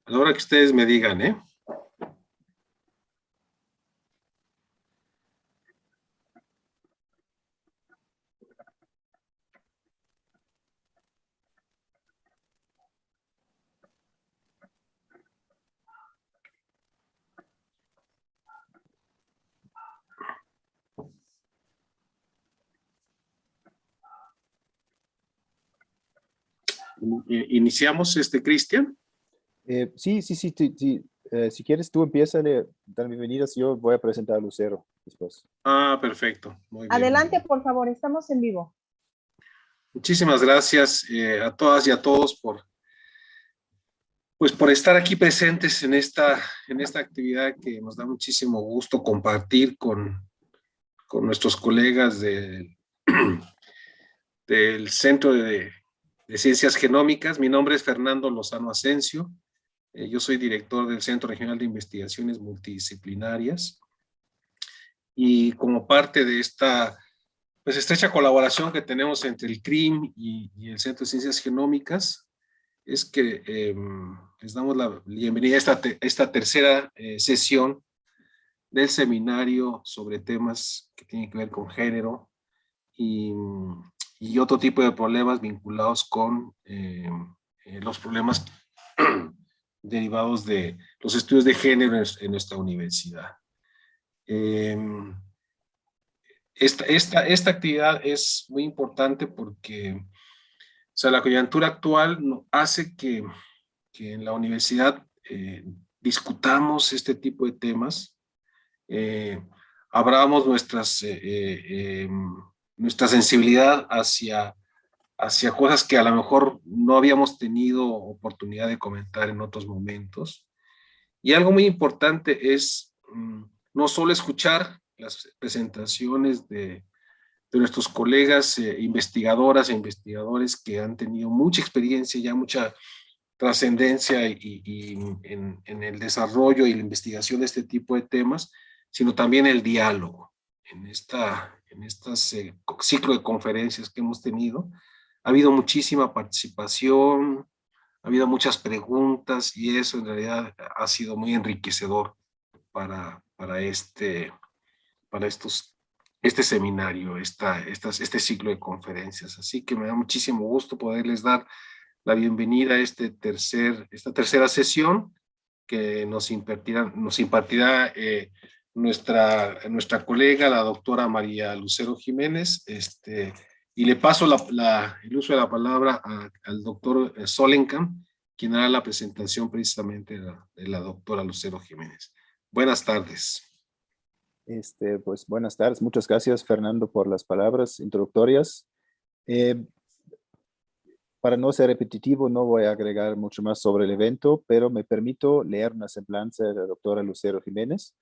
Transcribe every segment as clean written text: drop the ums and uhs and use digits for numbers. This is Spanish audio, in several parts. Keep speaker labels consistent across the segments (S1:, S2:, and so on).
S1: A la hora que ustedes me digan, ¿eh? Iniciamos, Cristian.
S2: Sí, sí, sí, si quieres tú empieza, dar bienvenidas, yo voy a presentar a Lucero después.
S1: Ah, perfecto. Muy bien.
S3: Adelante, por favor, estamos en vivo.
S1: Muchísimas gracias a todas y a todos por estar aquí presentes en esta actividad que nos da muchísimo gusto compartir con nuestros colegas del Centro de Ciencias Genómicas. Mi nombre es Fernando Lozano Asensio. Yo soy director del Centro Regional de Investigaciones Multidisciplinarias. Y como parte de esta estrecha colaboración que tenemos entre el CRIM y el Centro de Ciencias Genómicas, es que les damos la bienvenida a esta tercera sesión del seminario sobre temas que tienen que ver con género y otro tipo de problemas vinculados con los problemas derivados de los estudios de género en nuestra universidad. Esta actividad es muy importante porque la coyuntura actual hace que en la universidad discutamos este tipo de temas, abramos nuestra sensibilidad hacia cosas que a lo mejor no habíamos tenido oportunidad de comentar en otros momentos. Y algo muy importante es no solo escuchar las presentaciones de nuestros colegas investigadoras e investigadores que han tenido mucha experiencia, ya mucha trascendencia en el desarrollo y la investigación de este tipo de temas, sino también el diálogo. En este ciclo de conferencias que hemos tenido, ha habido muchísima participación, ha habido muchas preguntas y eso en realidad ha sido muy enriquecedor para este seminario, este ciclo de conferencias. Así que me da muchísimo gusto poderles dar la bienvenida a esta tercera sesión que nos impartirá nuestra colega, la doctora María Lucero Jiménez, y le paso el uso de la palabra al doctor Solenkamp, quien hará la presentación precisamente de la doctora Lucero Jiménez. Buenas tardes.
S2: Pues buenas tardes, muchas gracias Fernando por las palabras introductorias. Para no ser repetitivo, no voy a agregar mucho más sobre el evento, pero me permito leer una semblanza de la doctora Lucero Jiménez.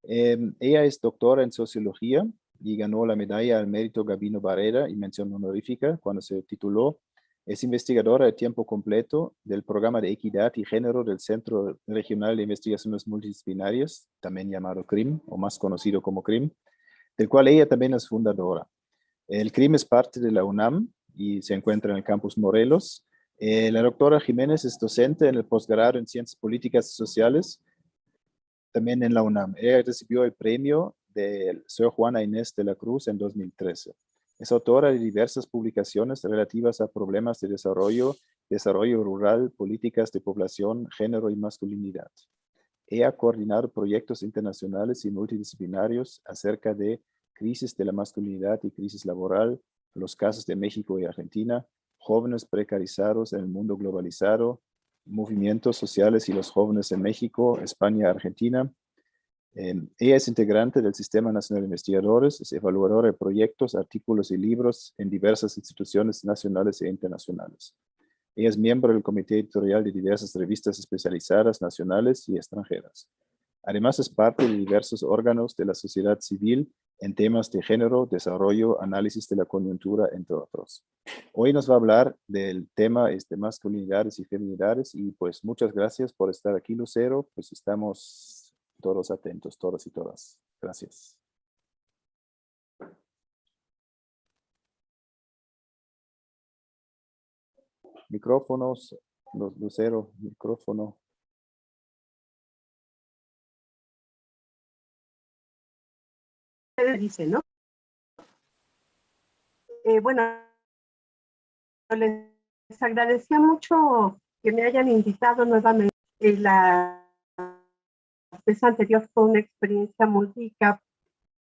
S2: Ella es doctora en sociología y ganó la medalla al mérito Gabino Barrera y mención honorífica cuando se tituló. Es investigadora de tiempo completo del programa de equidad y género del Centro Regional de Investigaciones Multidisciplinarias, también llamado CRIM, o más conocido como CRIM, del cual ella también es fundadora. El CRIM es parte de la UNAM y se encuentra en el campus Morelos. La doctora Jiménez es docente en el posgrado en Ciencias Políticas y Sociales, también en la UNAM. Ella recibió el premio de Sor Juana Inés de la Cruz en 2013. Es autora de diversas publicaciones relativas a problemas de desarrollo rural, políticas de población, género y masculinidad. Ella ha coordinado proyectos internacionales y multidisciplinarios acerca de crisis de la masculinidad y crisis laboral, los casos de México y Argentina, jóvenes precarizados en el mundo globalizado, movimientos sociales y los jóvenes en México, España, Argentina. Ella es integrante del Sistema Nacional de Investigadores, es evaluadora de proyectos, artículos y libros en diversas instituciones nacionales e internacionales. Ella es miembro del comité editorial de diversas revistas especializadas nacionales y extranjeras. Además es parte de diversos órganos de la sociedad civil en temas de género, desarrollo, análisis de la coyuntura, entre otros. Hoy nos va a hablar del tema de masculinidades y feminidades y pues muchas gracias por estar aquí, Lucero. Pues estamos todos atentos, todas y todas. Gracias. Micrófonos, Lucero, micrófono.
S4: dice, ¿no? Bueno, les agradecía mucho que me hayan invitado nuevamente. La vez anterior fue una experiencia muy rica,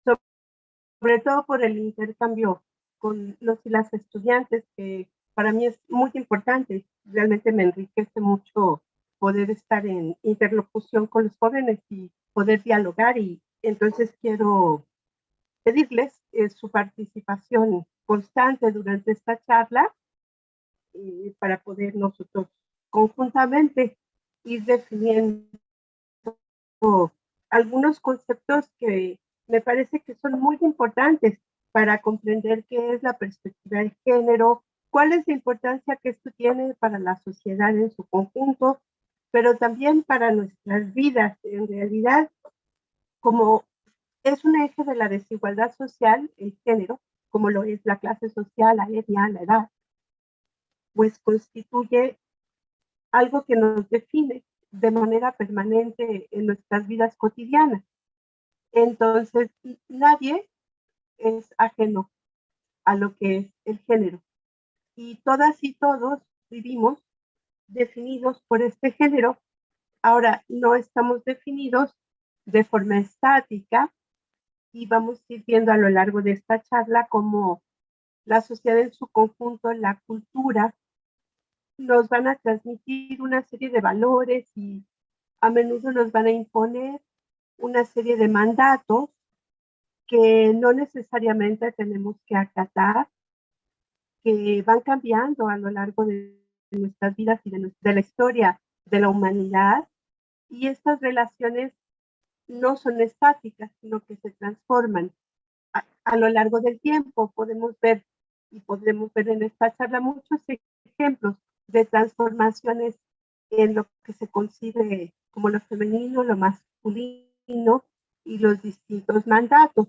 S4: sobre todo por el intercambio con los y las estudiantes, que para mí es muy importante. Realmente me enriquece mucho poder estar en interlocución con los jóvenes y poder dialogar, y entonces quiero pedirles su participación constante durante esta charla para poder nosotros conjuntamente ir definiendo algunos conceptos que me parece que son muy importantes para comprender qué es la perspectiva de género, cuál es la importancia que esto tiene para la sociedad en su conjunto, pero también para nuestras vidas. En realidad, como es un eje de la desigualdad social, el género, como lo es la clase social, la etnia, la edad, pues constituye algo que nos define de manera permanente en nuestras vidas cotidianas. Entonces, nadie es ajeno a lo que es el género. Y todas y todos vivimos definidos por este género. Ahora, no estamos definidos de forma estática, y vamos a ir viendo a lo largo de esta charla cómo la sociedad en su conjunto, la cultura, nos van a transmitir una serie de valores y a menudo nos van a imponer una serie de mandatos que no necesariamente tenemos que acatar, que van cambiando a lo largo de nuestras vidas y de la historia de la humanidad. Y estas relaciones no son estáticas, sino que se transforman a lo largo del tiempo. Podemos ver y podremos ver en esta charla muchos ejemplos de transformaciones en lo que se concibe como lo femenino, lo masculino y los distintos mandatos.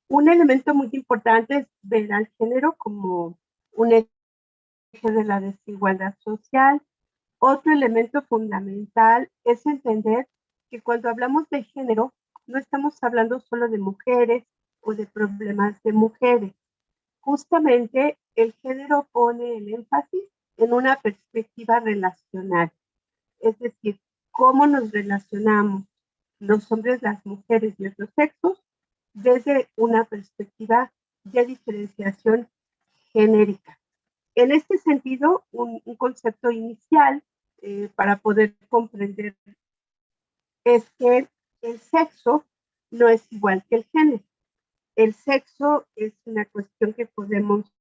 S4: Un elemento muy importante es ver al género como un eje de la desigualdad social. Otro elemento fundamental es entender que cuando hablamos de género, no estamos hablando solo de mujeres o de problemas de mujeres. Justamente el género pone el énfasis en una perspectiva relacional, es decir, cómo nos relacionamos los hombres, las mujeres y otros sexos desde una perspectiva de diferenciación genérica. En este sentido, un concepto inicial para poder comprender es que el sexo no es igual que el género. El sexo es una cuestión que podemos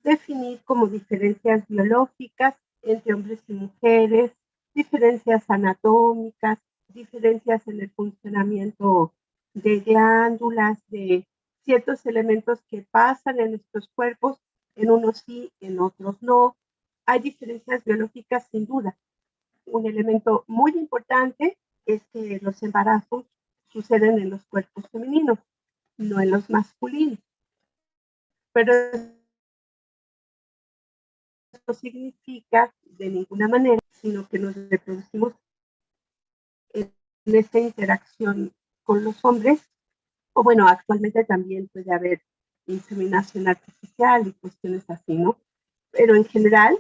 S4: definir como diferencias biológicas entre hombres y mujeres, diferencias anatómicas, diferencias en el funcionamiento de glándulas, de ciertos elementos que pasan en nuestros cuerpos, en unos sí, en otros no. Hay diferencias biológicas sin duda. Un elemento muy importante es que los embarazos suceden en los cuerpos femeninos, no en los masculinos. Pero no significa de ninguna manera, sino que nos reproducimos en esta interacción con los hombres, o bueno, actualmente también puede haber inseminación artificial y cuestiones así, ¿no? Pero en general,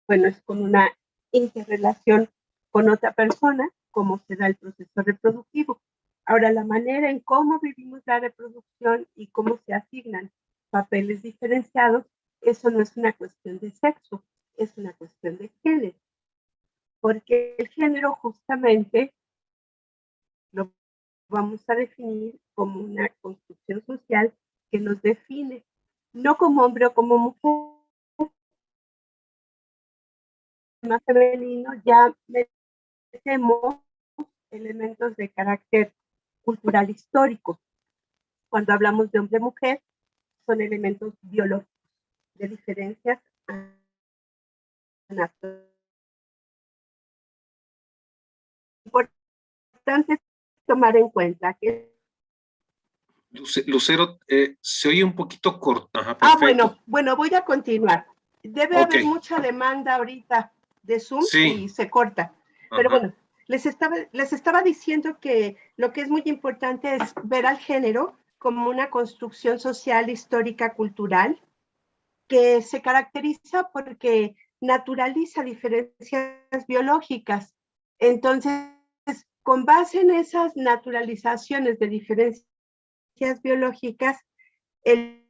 S4: bueno, es con una interrelación con otra persona, como se da el proceso reproductivo. Ahora, la manera en cómo vivimos la reproducción y cómo se asignan papeles diferenciados, eso no es una cuestión de sexo, es una cuestión de género. Porque el género justamente lo vamos a definir como una construcción social que nos define, no como hombre o como mujer. Más femenino ya metemos elementos de carácter cultural histórico. Cuando hablamos de hombre-mujer, son elementos biológicos de diferencias anatómicas. Importante tomar en cuenta que...
S1: Lucero, se oye un poquito corto. Ajá, perfecto.
S4: Bueno, voy a continuar. Debe haber mucha demanda ahorita de Zoom, sí, y se corta. Pero bueno, les estaba diciendo que lo que es muy importante es ver al género como una construcción social, histórica, cultural, que se caracteriza porque naturaliza diferencias biológicas. Entonces, con base en esas naturalizaciones de diferencias biológicas, el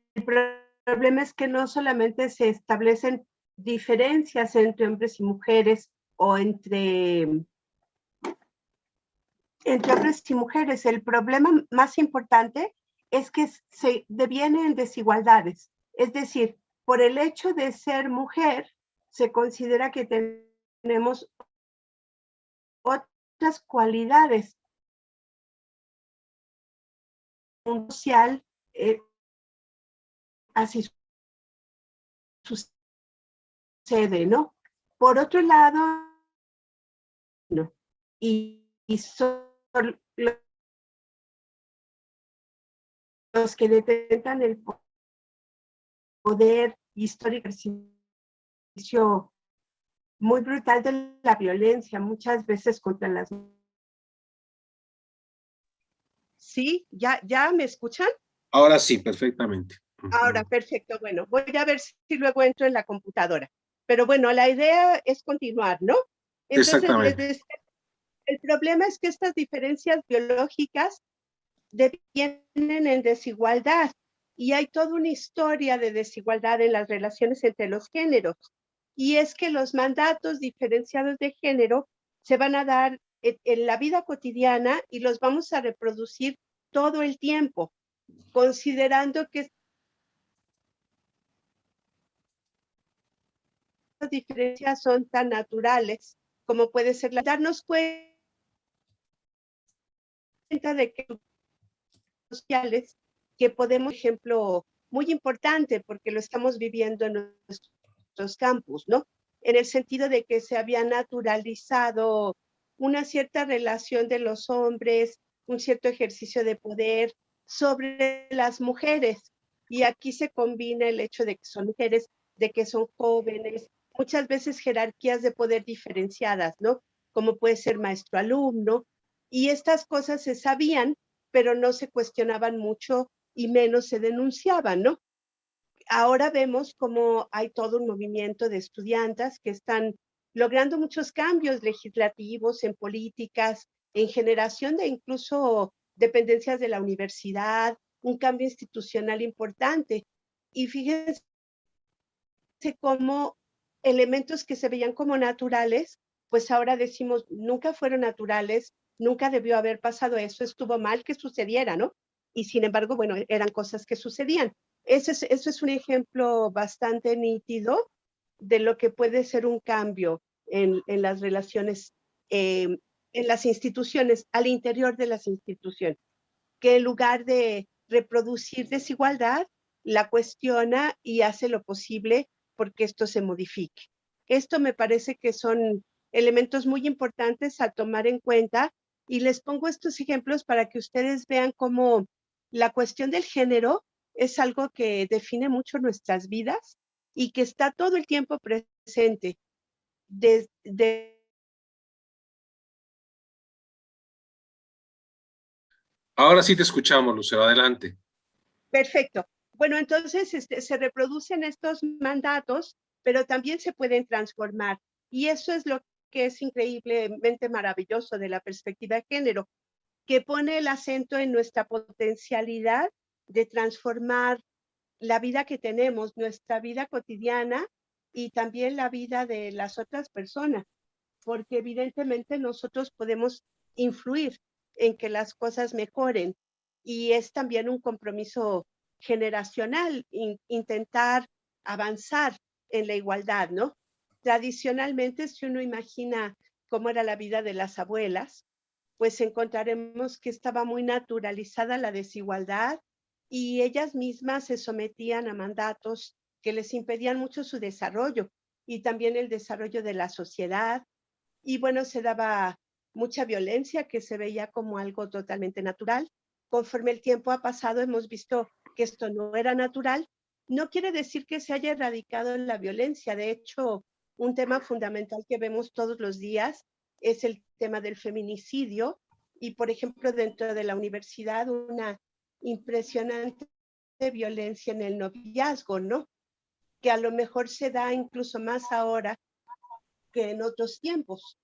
S4: problema es que no solamente se establecen diferencias entre hombres y mujeres o entre hombres y mujeres. El problema más importante es que se deviene en desigualdades. Es decir, por el hecho de ser mujer, se considera que tenemos otras cualidades social, así sucede, ¿no? Por otro lado, no. Y son los que detentan el poder histórico, ejercicio muy brutal de la violencia, muchas veces contra las... ¿Sí? ¿Ya me escuchan?
S1: Ahora sí, perfectamente.
S4: Ahora, perfecto. Bueno, voy a ver si luego entro en la computadora. Pero bueno, la idea es continuar, ¿no? Entonces, les
S1: Exactamente.
S4: decía, el problema es que estas diferencias biológicas devienen en desigualdad y hay toda una historia de desigualdad en las relaciones entre los géneros. Y es que los mandatos diferenciados de género se van a dar en la vida cotidiana y los vamos a reproducir todo el tiempo, considerando que estas diferencias son tan naturales como puede ser darnos cuenta de que sociales que podemos, ejemplo, muy importante porque lo estamos viviendo en nuestros campus, ¿no? En el sentido de que se había naturalizado una cierta relación de los hombres, un cierto ejercicio de poder sobre las mujeres. Y aquí se combina el hecho de que son mujeres, de que son jóvenes, muchas veces jerarquías de poder diferenciadas, ¿no? Como puede ser maestro-alumno. Y estas cosas se sabían, pero no se cuestionaban mucho y menos se denunciaban, ¿no? Ahora vemos cómo hay todo un movimiento de estudiantes que están logrando muchos cambios legislativos en políticas, en generación de incluso dependencias de la universidad, un cambio institucional importante. Y fíjense cómo elementos que se veían como naturales, pues ahora decimos, nunca fueron naturales, nunca debió haber pasado eso, estuvo mal que sucediera, ¿no? Y sin embargo, bueno, eran cosas que sucedían. Eso es un ejemplo bastante nítido de lo que puede ser un cambio en las relaciones, en las instituciones, al interior de las instituciones, que en lugar de reproducir desigualdad, la cuestiona y hace lo posible porque esto se modifique. Esto me parece que son elementos muy importantes a tomar en cuenta y les pongo estos ejemplos para que ustedes vean cómo la cuestión del género es algo que define mucho nuestras vidas y que está todo el tiempo presente.
S1: Ahora sí te escuchamos, Lucero, adelante.
S4: Perfecto. Bueno, entonces se reproducen estos mandatos, pero también se pueden transformar. Y eso es lo que es increíblemente maravilloso de la perspectiva de género, que pone el acento en nuestra potencialidad de transformar la vida que tenemos, nuestra vida cotidiana y también la vida de las otras personas, porque evidentemente nosotros podemos influir en que las cosas mejoren y es también un compromiso generacional intentar avanzar en la igualdad, ¿no? Tradicionalmente, si uno imagina cómo era la vida de las abuelas, pues encontraremos que estaba muy naturalizada la desigualdad y ellas mismas se sometían a mandatos que les impedían mucho su desarrollo y también el desarrollo de la sociedad. Y bueno, se daba mucha violencia que se veía como algo totalmente natural. Conforme el tiempo ha pasado, hemos visto que esto no era natural. No quiere decir que se haya erradicado la violencia. De hecho, un tema fundamental que vemos todos los días es el tema del feminicidio y, por ejemplo, dentro de la universidad una impresionante violencia en el noviazgo, ¿no? Que a lo mejor se da incluso más ahora que en otros tiempos.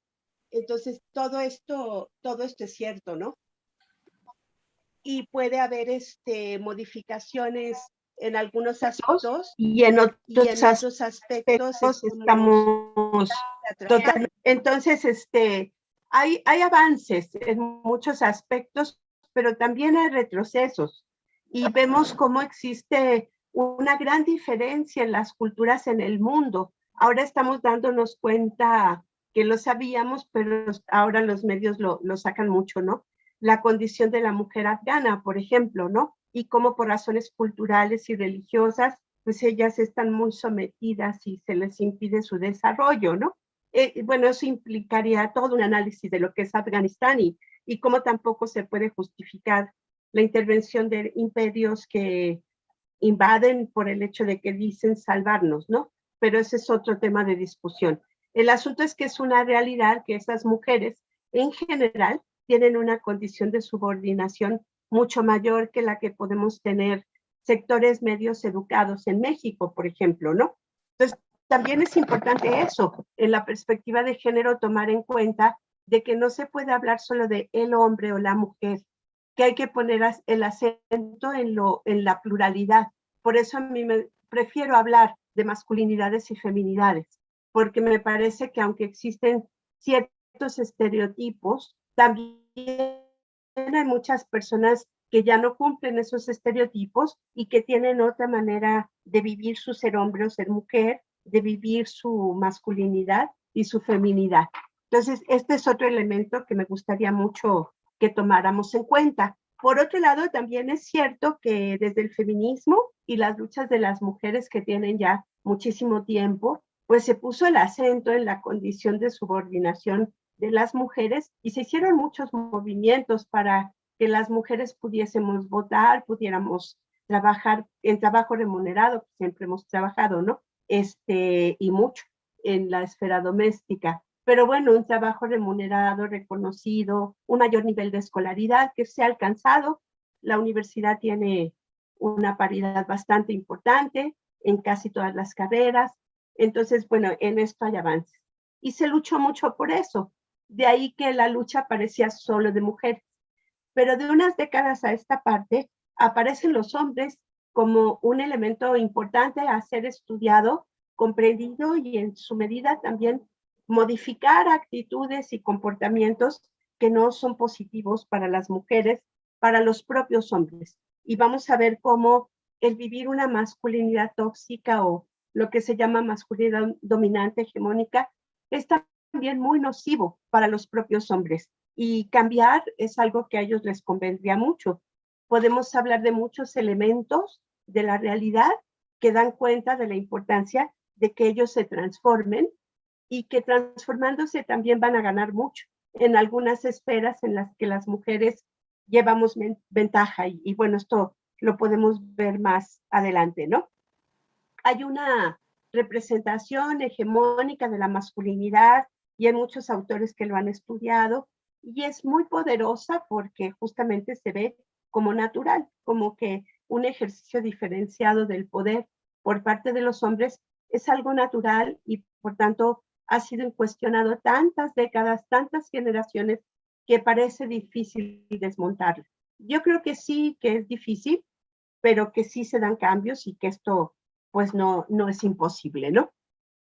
S4: Entonces, todo esto es cierto, ¿no? Y puede haber modificaciones en algunos aspectos
S3: Y en
S4: otros aspectos
S3: estamos
S4: totalmente. Entonces, hay avances en muchos aspectos, pero también hay retrocesos. Y vemos cómo existe una gran diferencia en las culturas en el mundo. Ahora estamos dándonos cuenta que lo sabíamos, pero ahora los medios lo sacan mucho, ¿no? La condición de la mujer afgana, por ejemplo, ¿no? Y cómo por razones culturales y religiosas, pues ellas están muy sometidas y se les impide su desarrollo, ¿no? Bueno, eso implicaría todo un análisis de lo que es Afganistán y cómo tampoco se puede justificar la intervención de imperios que invaden por el hecho de que dicen salvarnos, ¿no? Pero ese es otro tema de discusión. El asunto es que es una realidad que esas mujeres, en general, tienen una condición de subordinación mucho mayor que la que podemos tener sectores medios educados en México, por ejemplo, ¿no? Entonces, también es importante eso, en la perspectiva de género, tomar en cuenta de que no se puede hablar solo de el hombre o la mujer, que hay que poner el acento en la pluralidad. Por eso a mí prefiero hablar de masculinidades y feminidades, porque me parece que aunque existen ciertos estereotipos, también hay muchas personas que ya no cumplen esos estereotipos y que tienen otra manera de vivir su ser hombre o ser mujer, de vivir su masculinidad y su feminidad. Entonces, este es otro elemento que me gustaría mucho que tomáramos en cuenta. Por otro lado, también es cierto que desde el feminismo y las luchas de las mujeres que tienen ya muchísimo tiempo, pues se puso el acento en la condición de subordinación de las mujeres y se hicieron muchos movimientos para que las mujeres pudiésemos votar, pudiéramos trabajar en trabajo remunerado, siempre hemos trabajado, ¿no? Y mucho en la esfera doméstica. Pero bueno, un trabajo remunerado, reconocido, un mayor nivel de escolaridad que se ha alcanzado. La universidad tiene una paridad bastante importante en casi todas las carreras. Entonces, bueno, en esto hay avances. Y se luchó mucho por eso. De ahí que la lucha parecía solo de mujeres. Pero de unas décadas a esta parte, aparecen los hombres como un elemento importante a ser estudiado, comprendido y en su medida también modificar actitudes y comportamientos que no son positivos para las mujeres, para los propios hombres. Y vamos a ver cómo el vivir una masculinidad tóxica o lo que se llama masculinidad dominante hegemónica es también muy nocivo para los propios hombres. Y cambiar es algo que a ellos les convendría mucho. Podemos hablar de muchos elementos de la realidad que dan cuenta de la importancia de que ellos se transformen y que transformándose también van a ganar mucho en algunas esferas en las que las mujeres llevamos ventaja y bueno, esto lo podemos ver más adelante, ¿no? Hay una representación hegemónica de la masculinidad y hay muchos autores que lo han estudiado y es muy poderosa porque justamente se ve como natural, como que un ejercicio diferenciado del poder por parte de los hombres es algo natural y por tanto ha sido cuestionado tantas décadas, tantas generaciones que parece difícil desmontarlo. Yo creo que sí, que es difícil, pero que sí se dan cambios y que esto pues no es imposible, ¿no?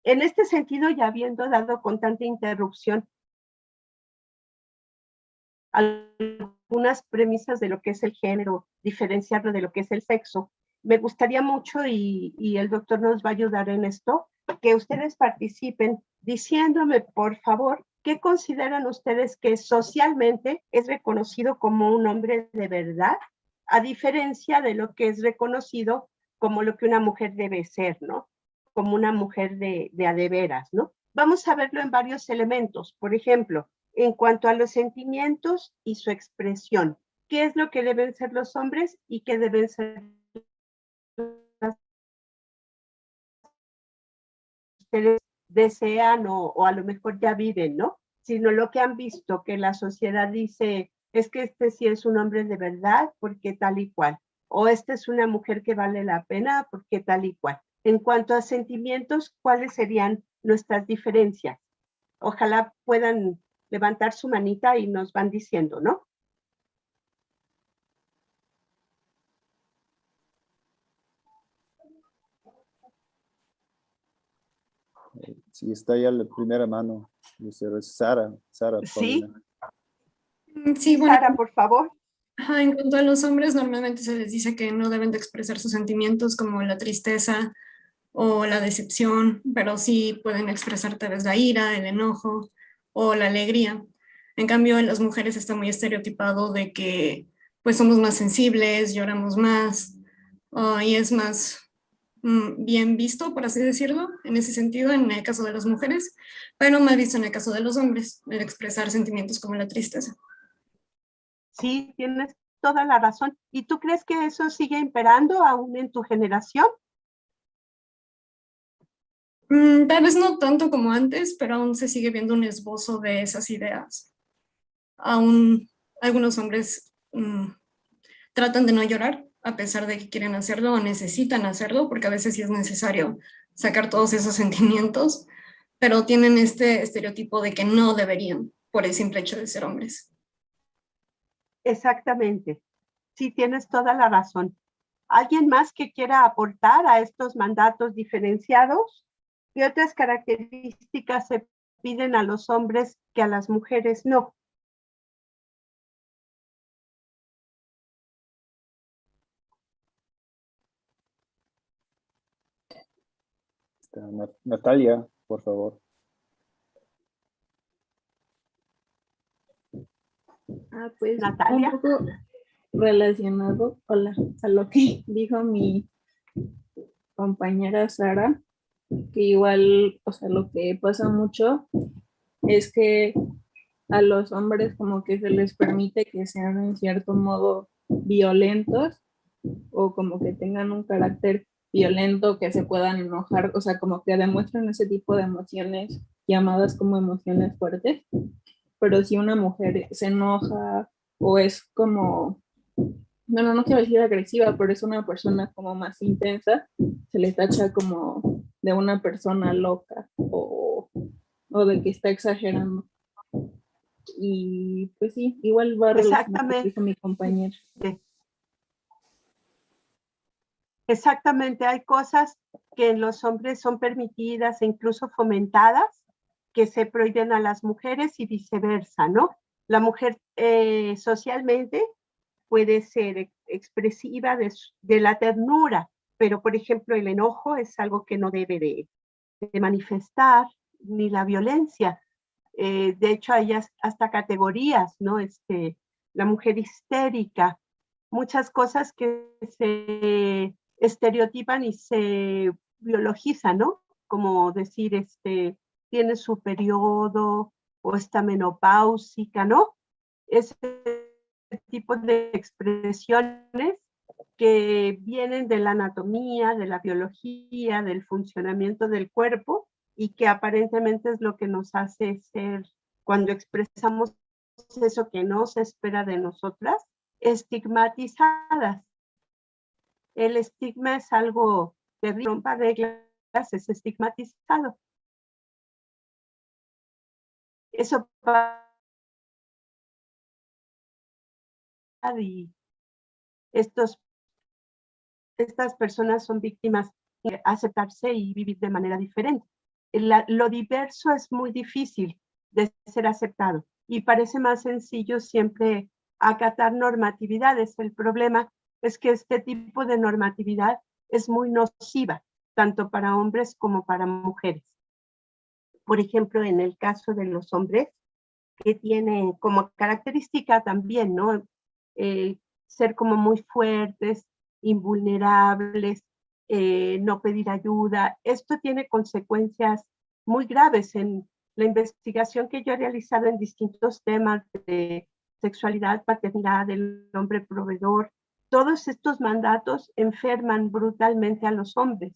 S4: En este sentido, ya habiendo dado con tanta interrupción algunas premisas de lo que es el género, diferenciarlo de lo que es el sexo, me gustaría mucho, y el doctor nos va a ayudar en esto, que ustedes participen diciéndome, por favor, ¿qué consideran ustedes que socialmente es reconocido como un hombre de verdad, a diferencia de lo que es reconocido como lo que una mujer debe ser, ¿no? Como una mujer de a de veras, ¿no? Vamos a verlo en varios elementos. Por ejemplo, en cuanto a los sentimientos y su expresión. ¿Qué es lo que deben ser los hombres y qué deben ser las mujeres desean o a lo mejor ya viven, ¿no? sino lo que han visto, que la sociedad dice, es que este sí es un hombre de verdad, porque tal y cual, o esta es una mujer que vale la pena, porque tal y cual. En cuanto a sentimientos, ¿cuáles serían nuestras diferencias? Ojalá puedan levantar su manita y nos van diciendo, ¿no?
S2: Sí, está ya la primera mano, Lucero. Es Sara,
S4: Sí.
S2: Paulina.
S5: Sí, bueno,
S4: Sara, por favor.
S5: en cuanto a los hombres, normalmente se les dice que no deben de expresar sus sentimientos como la tristeza o la decepción, pero sí pueden expresar tal vez la ira, el enojo o la alegría. En cambio, en las mujeres está muy estereotipado de que pues somos más sensibles, lloramos más, y es más bien visto, por así decirlo, en ese sentido, en el caso de las mujeres, pero mal visto en el caso de los hombres, el expresar sentimientos como la tristeza.
S4: Sí, tienes toda la razón. ¿Y tú crees que eso sigue imperando aún en tu generación?
S5: Tal vez no tanto como antes, pero aún se sigue viendo un esbozo de esas ideas. Aún algunos hombres tratan de no llorar, a pesar de que quieren hacerlo o necesitan hacerlo, porque a veces sí es necesario sacar todos esos sentimientos, pero tienen este estereotipo de que no deberían por el simple hecho de ser hombres.
S4: Exactamente. Sí, tienes toda la razón. ¿Alguien más que quiera aportar a estos mandatos diferenciados? ¿Qué otras características se piden a los hombres que a las mujeres no?
S2: Está Natalia, por favor.
S6: Pues
S4: Natalia.
S6: un poco relacionado, a lo que dijo mi compañera Sara, que igual, o sea, lo que pasa mucho es que a los hombres como que se les permite que sean en cierto modo violentos o como que tengan un carácter violento, que se puedan enojar, o sea, como que demuestran ese tipo de emociones llamadas como emociones fuertes. Pero si una mujer se enoja o es como, bueno, no quiero decir agresiva, pero es una persona como más intensa, se le tacha como de una persona loca o de que está exagerando. Y pues sí, igual va relacionado con lo que dijo mi compañera.
S4: Exactamente, hay cosas que en los hombres son permitidas e incluso fomentadas que se prohíben a las mujeres y viceversa, ¿no? La mujer socialmente puede ser expresiva de la ternura, pero por ejemplo el enojo es algo que no debe de manifestar, ni la violencia. De hecho hay hasta categorías, ¿no? La mujer histérica, muchas cosas que se estereotipan y se biologizan, ¿no? Como decir, tiene su periodo o está menopáusica, ¿no? Ese tipo de expresiones que vienen de la anatomía, de la biología, del funcionamiento del cuerpo y que aparentemente es lo que nos hace ser, cuando expresamos eso que no se espera de nosotras, estigmatizadas. El estigma es algo terrible, rompa reglas, es estigmatizado. Eso y estas personas son víctimas de aceptarse y vivir de manera diferente. Lo diverso es muy difícil de ser aceptado y parece más sencillo siempre acatar normatividades. El problema es que este tipo de normatividad es muy nociva, tanto para hombres como para mujeres. Por ejemplo, en el caso de los hombres, que tienen como característica también, ¿no? Ser como muy fuertes, invulnerables, no pedir ayuda. Esto tiene consecuencias muy graves. En la investigación que yo he realizado en distintos temas de sexualidad, paternidad, del hombre proveedor, todos estos mandatos enferman brutalmente a los hombres.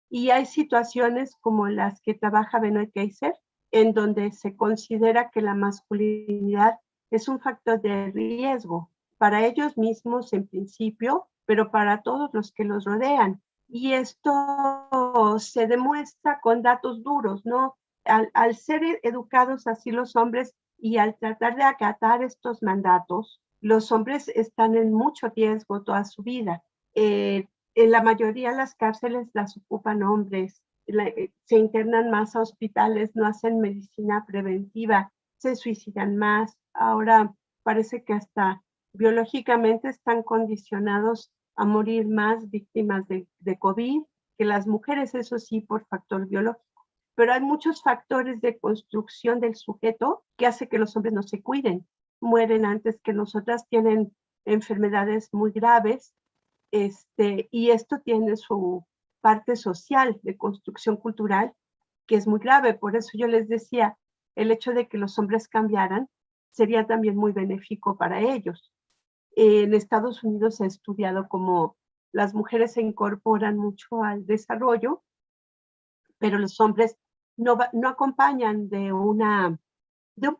S4: Y hay situaciones como las que trabaja Benoit Kaiser, en donde se considera que la masculinidad es un factor de riesgo para ellos mismos en principio, pero para todos los que los rodean. Y esto se demuestra con datos duros, ¿no? Al ser educados así los hombres y al tratar de acatar estos mandatos, los hombres están en mucho riesgo toda su vida. En la mayoría de las cárceles las ocupan hombres, se internan más a hospitales, no hacen medicina preventiva, se suicidan más. Ahora parece que hasta biológicamente están condicionados a morir más víctimas de COVID que las mujeres, eso sí, por factor biológico. Pero hay muchos factores de construcción del sujeto que hace que los hombres no se cuiden. Mueren antes que nosotras, tienen enfermedades muy graves, y esto tiene su parte social de construcción cultural que es muy grave. Por eso yo les decía, el hecho de que los hombres cambiaran sería también muy benéfico para ellos. En Estados Unidos se ha estudiado cómo las mujeres se incorporan mucho al desarrollo, pero los hombres no acompañan de un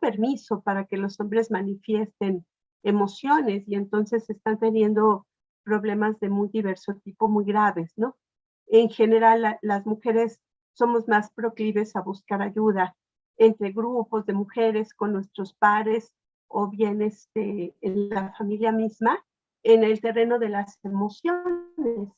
S4: permiso para que los hombres manifiesten emociones, y entonces están teniendo problemas de muy diverso tipo, muy graves, ¿no? En general, las mujeres somos más proclives a buscar ayuda entre grupos de mujeres, con nuestros pares, o bien en la familia misma, en el terreno de las emociones.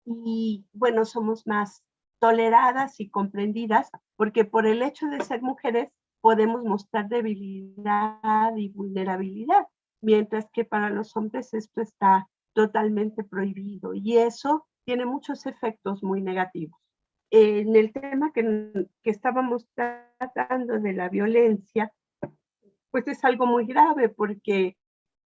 S4: Y bueno, somos más toleradas y comprendidas, porque por el hecho de ser mujeres podemos mostrar debilidad y vulnerabilidad, mientras que para los hombres esto está totalmente prohibido, y eso tiene muchos efectos muy negativos. En el tema que estábamos tratando de la violencia, pues es algo muy grave, porque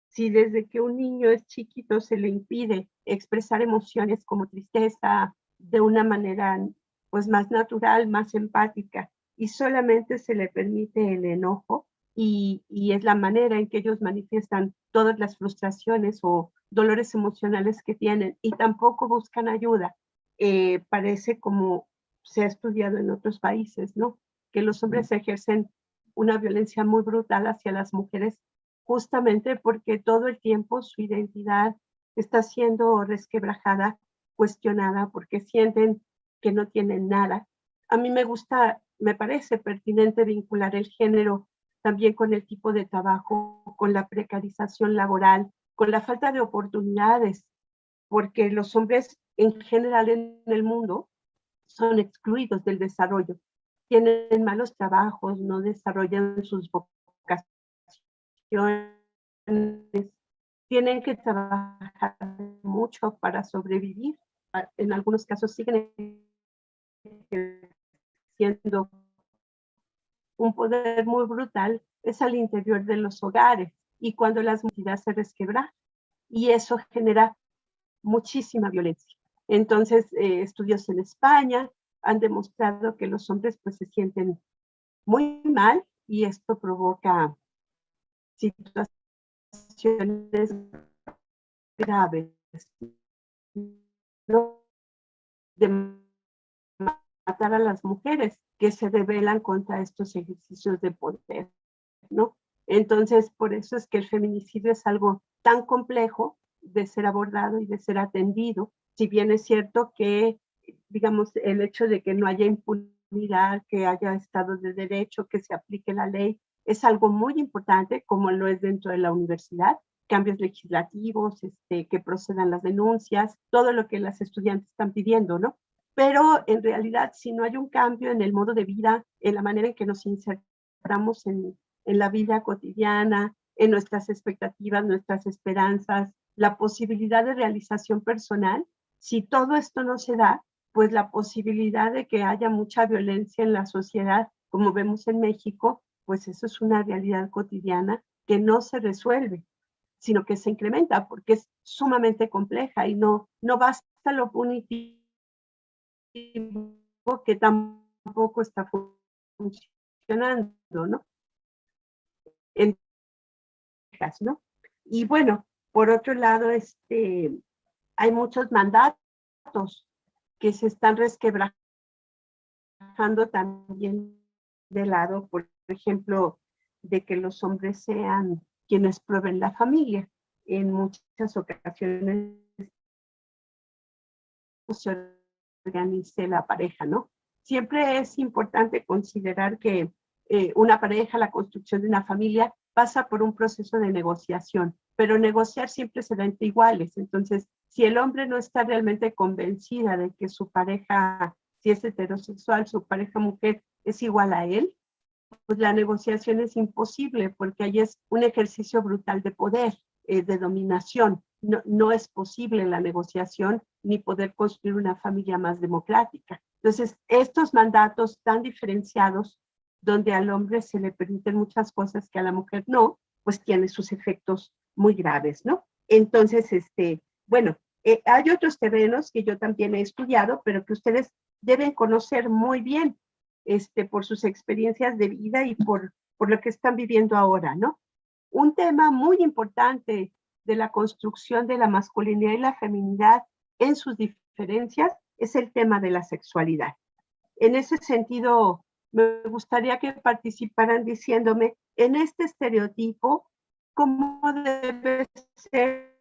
S4: si desde que un niño es chiquito se le impide expresar emociones como tristeza de una manera pues más natural, más empática, y solamente se le permite el enojo, y es la manera en que ellos manifiestan todas las frustraciones o dolores emocionales que tienen, y tampoco buscan ayuda. Parece, como se ha estudiado en otros países, ¿no?, que los hombres ejercen una violencia muy brutal hacia las mujeres, justamente porque todo el tiempo su identidad está siendo resquebrajada, cuestionada, porque sienten que no tienen nada. A mí me parece pertinente vincular el género también con el tipo de trabajo, con la precarización laboral, con la falta de oportunidades, porque los hombres en general en el mundo son excluidos del desarrollo. Tienen malos trabajos, no desarrollan sus vocaciones, tienen que trabajar mucho para sobrevivir. En algunos casos siguen siendo un poder muy brutal, es al interior de los hogares, y cuando las mujeres se resquebran, y eso genera muchísima violencia. Entonces, estudios en España han demostrado que los hombres pues se sienten muy mal, y esto provoca situaciones graves, ¿no?, de matar a las mujeres que se rebelan contra estos ejercicios de poder, ¿no? Entonces, por eso es que el feminicidio es algo tan complejo de ser abordado y de ser atendido. Si bien es cierto que, digamos, el hecho de que no haya impunidad, que haya Estado de Derecho, que se aplique la ley, es algo muy importante, como lo es dentro de la universidad, cambios legislativos, que procedan las denuncias, todo lo que las estudiantes están pidiendo, ¿no? Pero en realidad, si no hay un cambio en el modo de vida, en la manera en que nos insertamos en la vida cotidiana, en nuestras expectativas, nuestras esperanzas, la posibilidad de realización personal, si todo esto no se da, pues la posibilidad de que haya mucha violencia en la sociedad, como vemos en México, pues eso es una realidad cotidiana que no se resuelve, sino que se incrementa, porque es sumamente compleja, y no basta lo punitivo, que tampoco está funcionando, ¿no? En caso, ¿no? Y bueno, por otro lado, hay muchos mandatos que se están resquebrajando también de lado, por ejemplo, de que los hombres sean quienes proveen la familia. En muchas ocasiones se organice la pareja, ¿no? Siempre es importante considerar que una pareja, la construcción de una familia, pasa por un proceso de negociación, pero negociar siempre se da entre iguales. Entonces, si el hombre no está realmente convencida de que su pareja, si es heterosexual, su pareja mujer es igual a él, pues la negociación es imposible porque ahí es un ejercicio brutal de poder, de dominación. No, no es posible la negociación ni poder construir una familia más democrática. Entonces, estos mandatos tan diferenciados, donde al hombre se le permiten muchas cosas que a la mujer no, pues tiene sus efectos muy graves, ¿no? Entonces, bueno, hay otros terrenos que yo también he estudiado, pero que ustedes deben conocer muy bien, por sus experiencias de vida y por lo que están viviendo ahora, ¿no? Un tema muy importante de la construcción de la masculinidad y la feminidad en sus diferencias es el tema de la sexualidad. En ese sentido, me gustaría que participaran diciéndome, en este estereotipo, cómo debe ser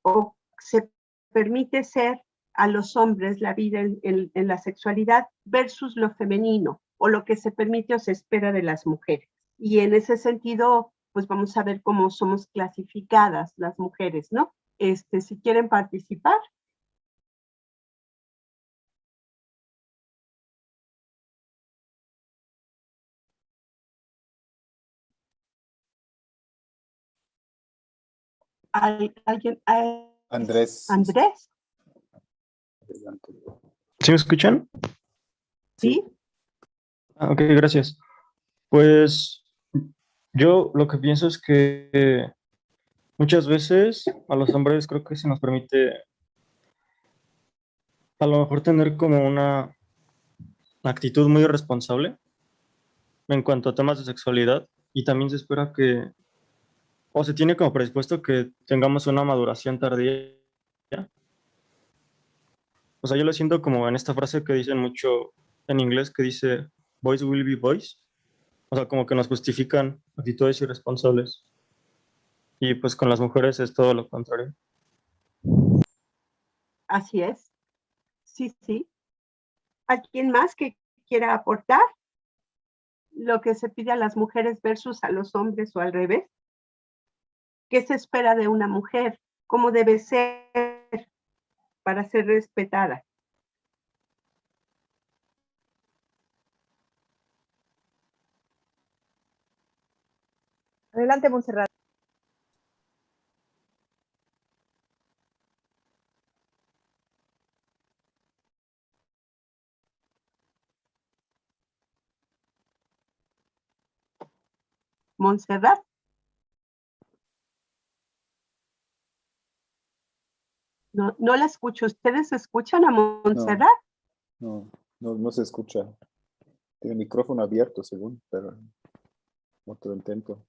S4: o se permite ser a los hombres la vida en la sexualidad versus lo femenino o lo que se permite o se espera de las mujeres. Y en ese sentido, pues vamos a ver cómo somos clasificadas las mujeres, ¿no? Si quieren participar. ¿Alguien?
S2: Andrés.
S4: Andrés.
S2: Adelante.
S7: ¿Sí me escuchan?
S4: Sí.
S7: Ok, gracias. Pues yo lo que pienso es que muchas veces a los hombres creo que se nos permite a lo mejor tener como una actitud muy irresponsable en cuanto a temas de sexualidad y también se espera que, o se tiene como predispuesto que tengamos una maduración tardía. O sea, yo lo siento como en esta frase que dicen mucho en inglés que dice boys will be boys. O sea, como que nos justifican actitudes irresponsables. Y pues con las mujeres es todo lo contrario.
S4: Así es. Sí, sí. ¿Alguien más que quiera aportar lo que se pide a las mujeres versus a los hombres o al revés? ¿Qué se espera de una mujer? ¿Cómo debe ser para ser respetada?
S3: Adelante, Montserrat.
S4: Montserrat. No, no la escucho. ¿Ustedes escuchan a Montserrat?
S2: No se escucha. Tiene el micrófono abierto, según, pero otro intento.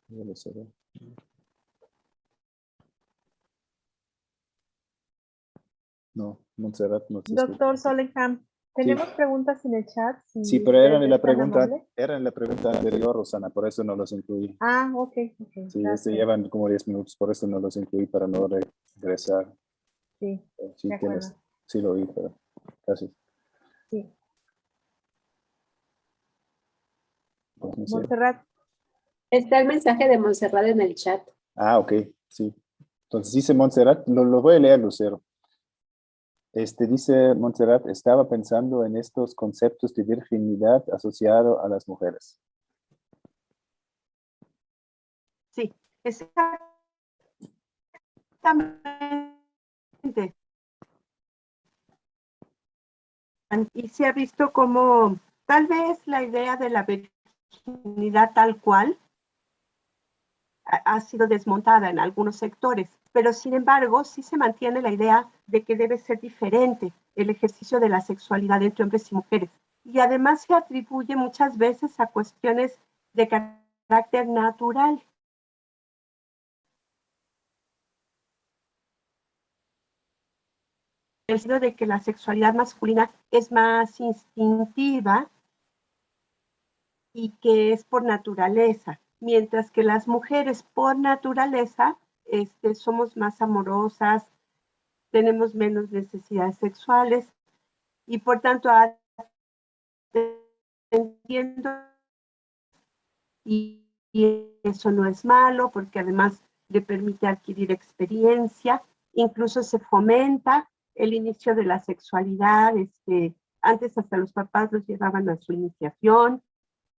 S2: Ya lo sé. No, Montserrat no se escucha.
S3: Doctor Solenham, tenemos preguntas en el chat.
S2: Sí, pero eran en la
S3: tan
S2: pregunta anterior, Rosana, por eso no los incluí.
S3: Ah, ok.
S2: Sí, llevan como 10 minutos, por eso no los incluí para no regresar.
S3: Sí,
S2: Sí,
S3: de acuerdo.
S2: Sí lo oí, pero gracias.
S3: Sí.
S2: Pues, no sé.
S3: Montserrat.
S8: Está el mensaje de Montserrat en el chat.
S2: Ah, ok, sí. Entonces dice Montserrat, lo voy a leer, Lucero. Dice Montserrat, estaba pensando en estos conceptos de virginidad asociado a las mujeres.
S4: Sí, exactamente. Y se ha visto como tal vez la idea de la virginidad tal cual ha sido desmontada en algunos sectores, pero sin embargo sí se mantiene la idea de que debe ser diferente el ejercicio de la sexualidad entre hombres y mujeres. Y además se atribuye muchas veces a cuestiones de carácter natural. El sentido de que la sexualidad masculina es más instintiva y que es por naturaleza, mientras que las mujeres por naturaleza somos más amorosas, tenemos menos necesidades sexuales y por tanto entiendo y eso no es malo porque además le permite adquirir experiencia, incluso se fomenta el inicio de la sexualidad, antes hasta los papás los llevaban a su iniciación,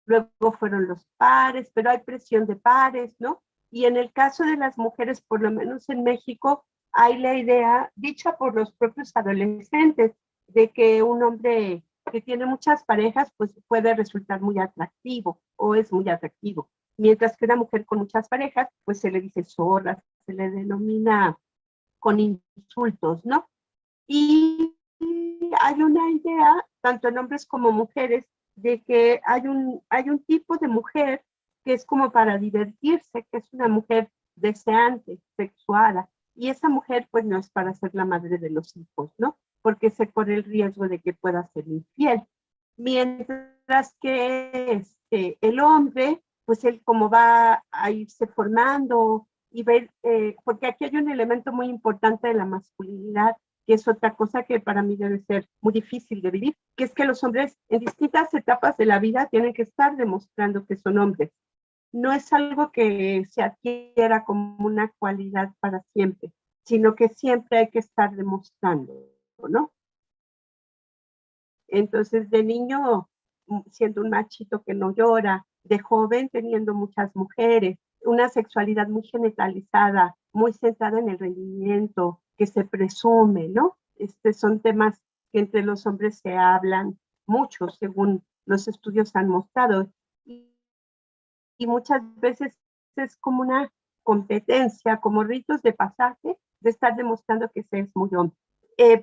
S4: luego fueron los pares, pero hay presión de pares, ¿no? Y en el caso de las mujeres, por lo menos en México, hay la idea, dicha por los propios adolescentes, de que un hombre que tiene muchas parejas, pues puede resultar muy atractivo o es muy atractivo. Mientras que una mujer con muchas parejas, pues se le dice zorra, se le denomina con insultos, ¿no? Y hay una idea, tanto en hombres como mujeres, de que hay un tipo de mujer que es como para divertirse, que es una mujer deseante, sexuada, y esa mujer pues no es para ser la madre de los hijos, ¿no? Porque se corre el riesgo de que pueda ser infiel. Mientras que el hombre, pues él como va a irse formando y ver, porque aquí hay un elemento muy importante de la masculinidad, que es otra cosa que para mí debe ser muy difícil de vivir, que es que los hombres en distintas etapas de la vida tienen que estar demostrando que son hombres. No es algo que se adquiera como una cualidad para siempre, sino que siempre hay que estar demostrando, ¿no? Entonces, de niño, siendo un machito que no llora, de joven teniendo muchas mujeres, una sexualidad muy genitalizada, muy centrada en el rendimiento, que se presume, ¿no? Son temas que entre los hombres se hablan mucho, según los estudios han mostrado. Y muchas veces es como una competencia, como ritos de pasaje, de estar demostrando que se es muy hombre.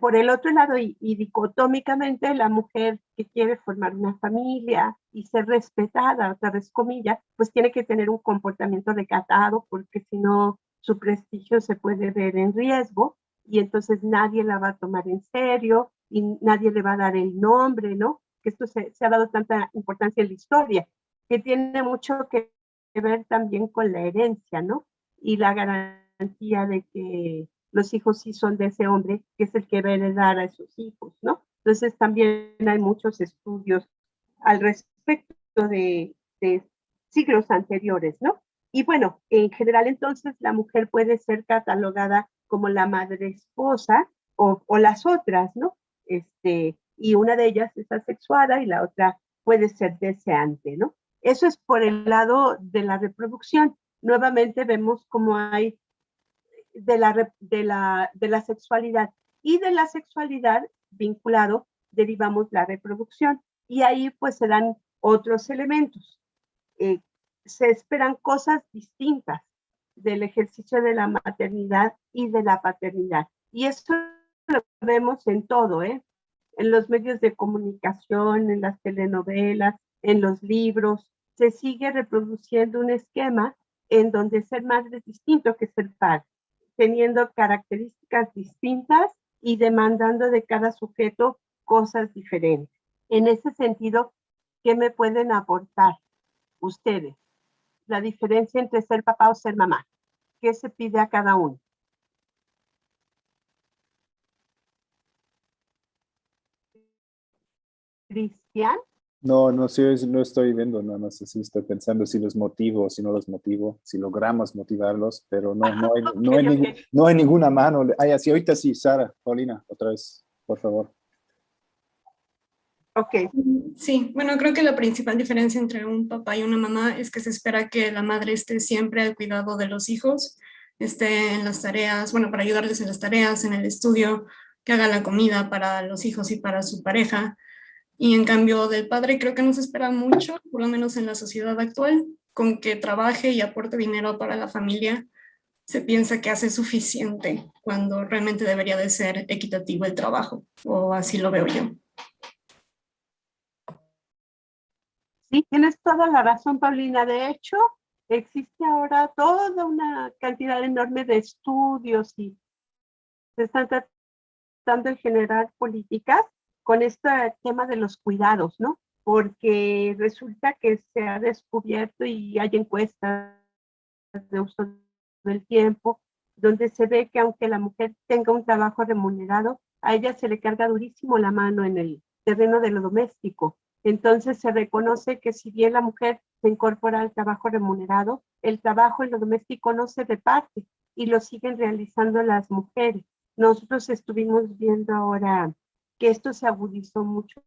S4: Por el otro lado, y dicotómicamente, la mujer que quiere formar una familia y ser respetada, otra vez comillas, pues tiene que tener un comportamiento recatado, porque si no, su prestigio se puede ver en riesgo y entonces nadie la va a tomar en serio y nadie le va a dar el nombre, ¿no? Que esto se ha dado tanta importancia en la historia, que tiene mucho que ver también con la herencia, ¿no? Y la garantía de que los hijos sí son de ese hombre, que es el que va a heredar a esos hijos, ¿no? Entonces también hay muchos estudios al respecto de siglos anteriores, ¿no? Y bueno, en general entonces la mujer puede ser catalogada como la madre esposa o las otras, ¿no? Y una de ellas es asexuada y la otra puede ser deseante, ¿no? Eso es por el lado de la reproducción. Nuevamente vemos cómo hay de la sexualidad y de la sexualidad vinculado derivamos la reproducción y ahí pues se dan otros elementos. Se esperan cosas distintas del ejercicio de la maternidad y de la paternidad y eso lo vemos en todo, en los medios de comunicación, en las telenovelas, en los libros, se sigue reproduciendo un esquema en donde ser madre es distinto que ser padre, teniendo características distintas y demandando de cada sujeto cosas diferentes. En ese sentido, ¿qué me pueden aportar ustedes? La diferencia entre ser papá o ser mamá. ¿Qué se pide a cada uno? Cristian.
S2: No, no, sí, no estoy viendo nada más así, estoy pensando si los motivo, si no los motivo, si logramos motivarlos, pero no hay ninguna mano. Ay, así, ahorita sí, Sara, Paulina, otra vez, por favor.
S4: Ok.
S5: Sí, bueno, creo que la principal diferencia entre un papá y una mamá es que se espera que la madre esté siempre al cuidado de los hijos, esté en las tareas, bueno, para ayudarles en las tareas, en el estudio, que haga la comida para los hijos y para su pareja. Y en cambio del padre creo que no se espera mucho, por lo menos en la sociedad actual, con que trabaje y aporte dinero para la familia, se piensa que hace suficiente cuando realmente debería de ser equitativo el trabajo, o así lo veo yo.
S4: Sí, tienes toda la razón, Paulina. De hecho, existe ahora toda una cantidad enorme de estudios y se están tratando de generar políticas con este tema de los cuidados, ¿no? porque resulta que se ha descubierto y hay encuestas de uso del tiempo, donde se ve que aunque la mujer tenga un trabajo remunerado, a ella se le carga durísimo la mano en el terreno de lo doméstico. Entonces se reconoce que si bien la mujer se incorpora al trabajo remunerado, el trabajo en lo doméstico no se reparte y lo siguen realizando las mujeres. Nosotros estuvimos viendo ahora que esto se agudizó mucho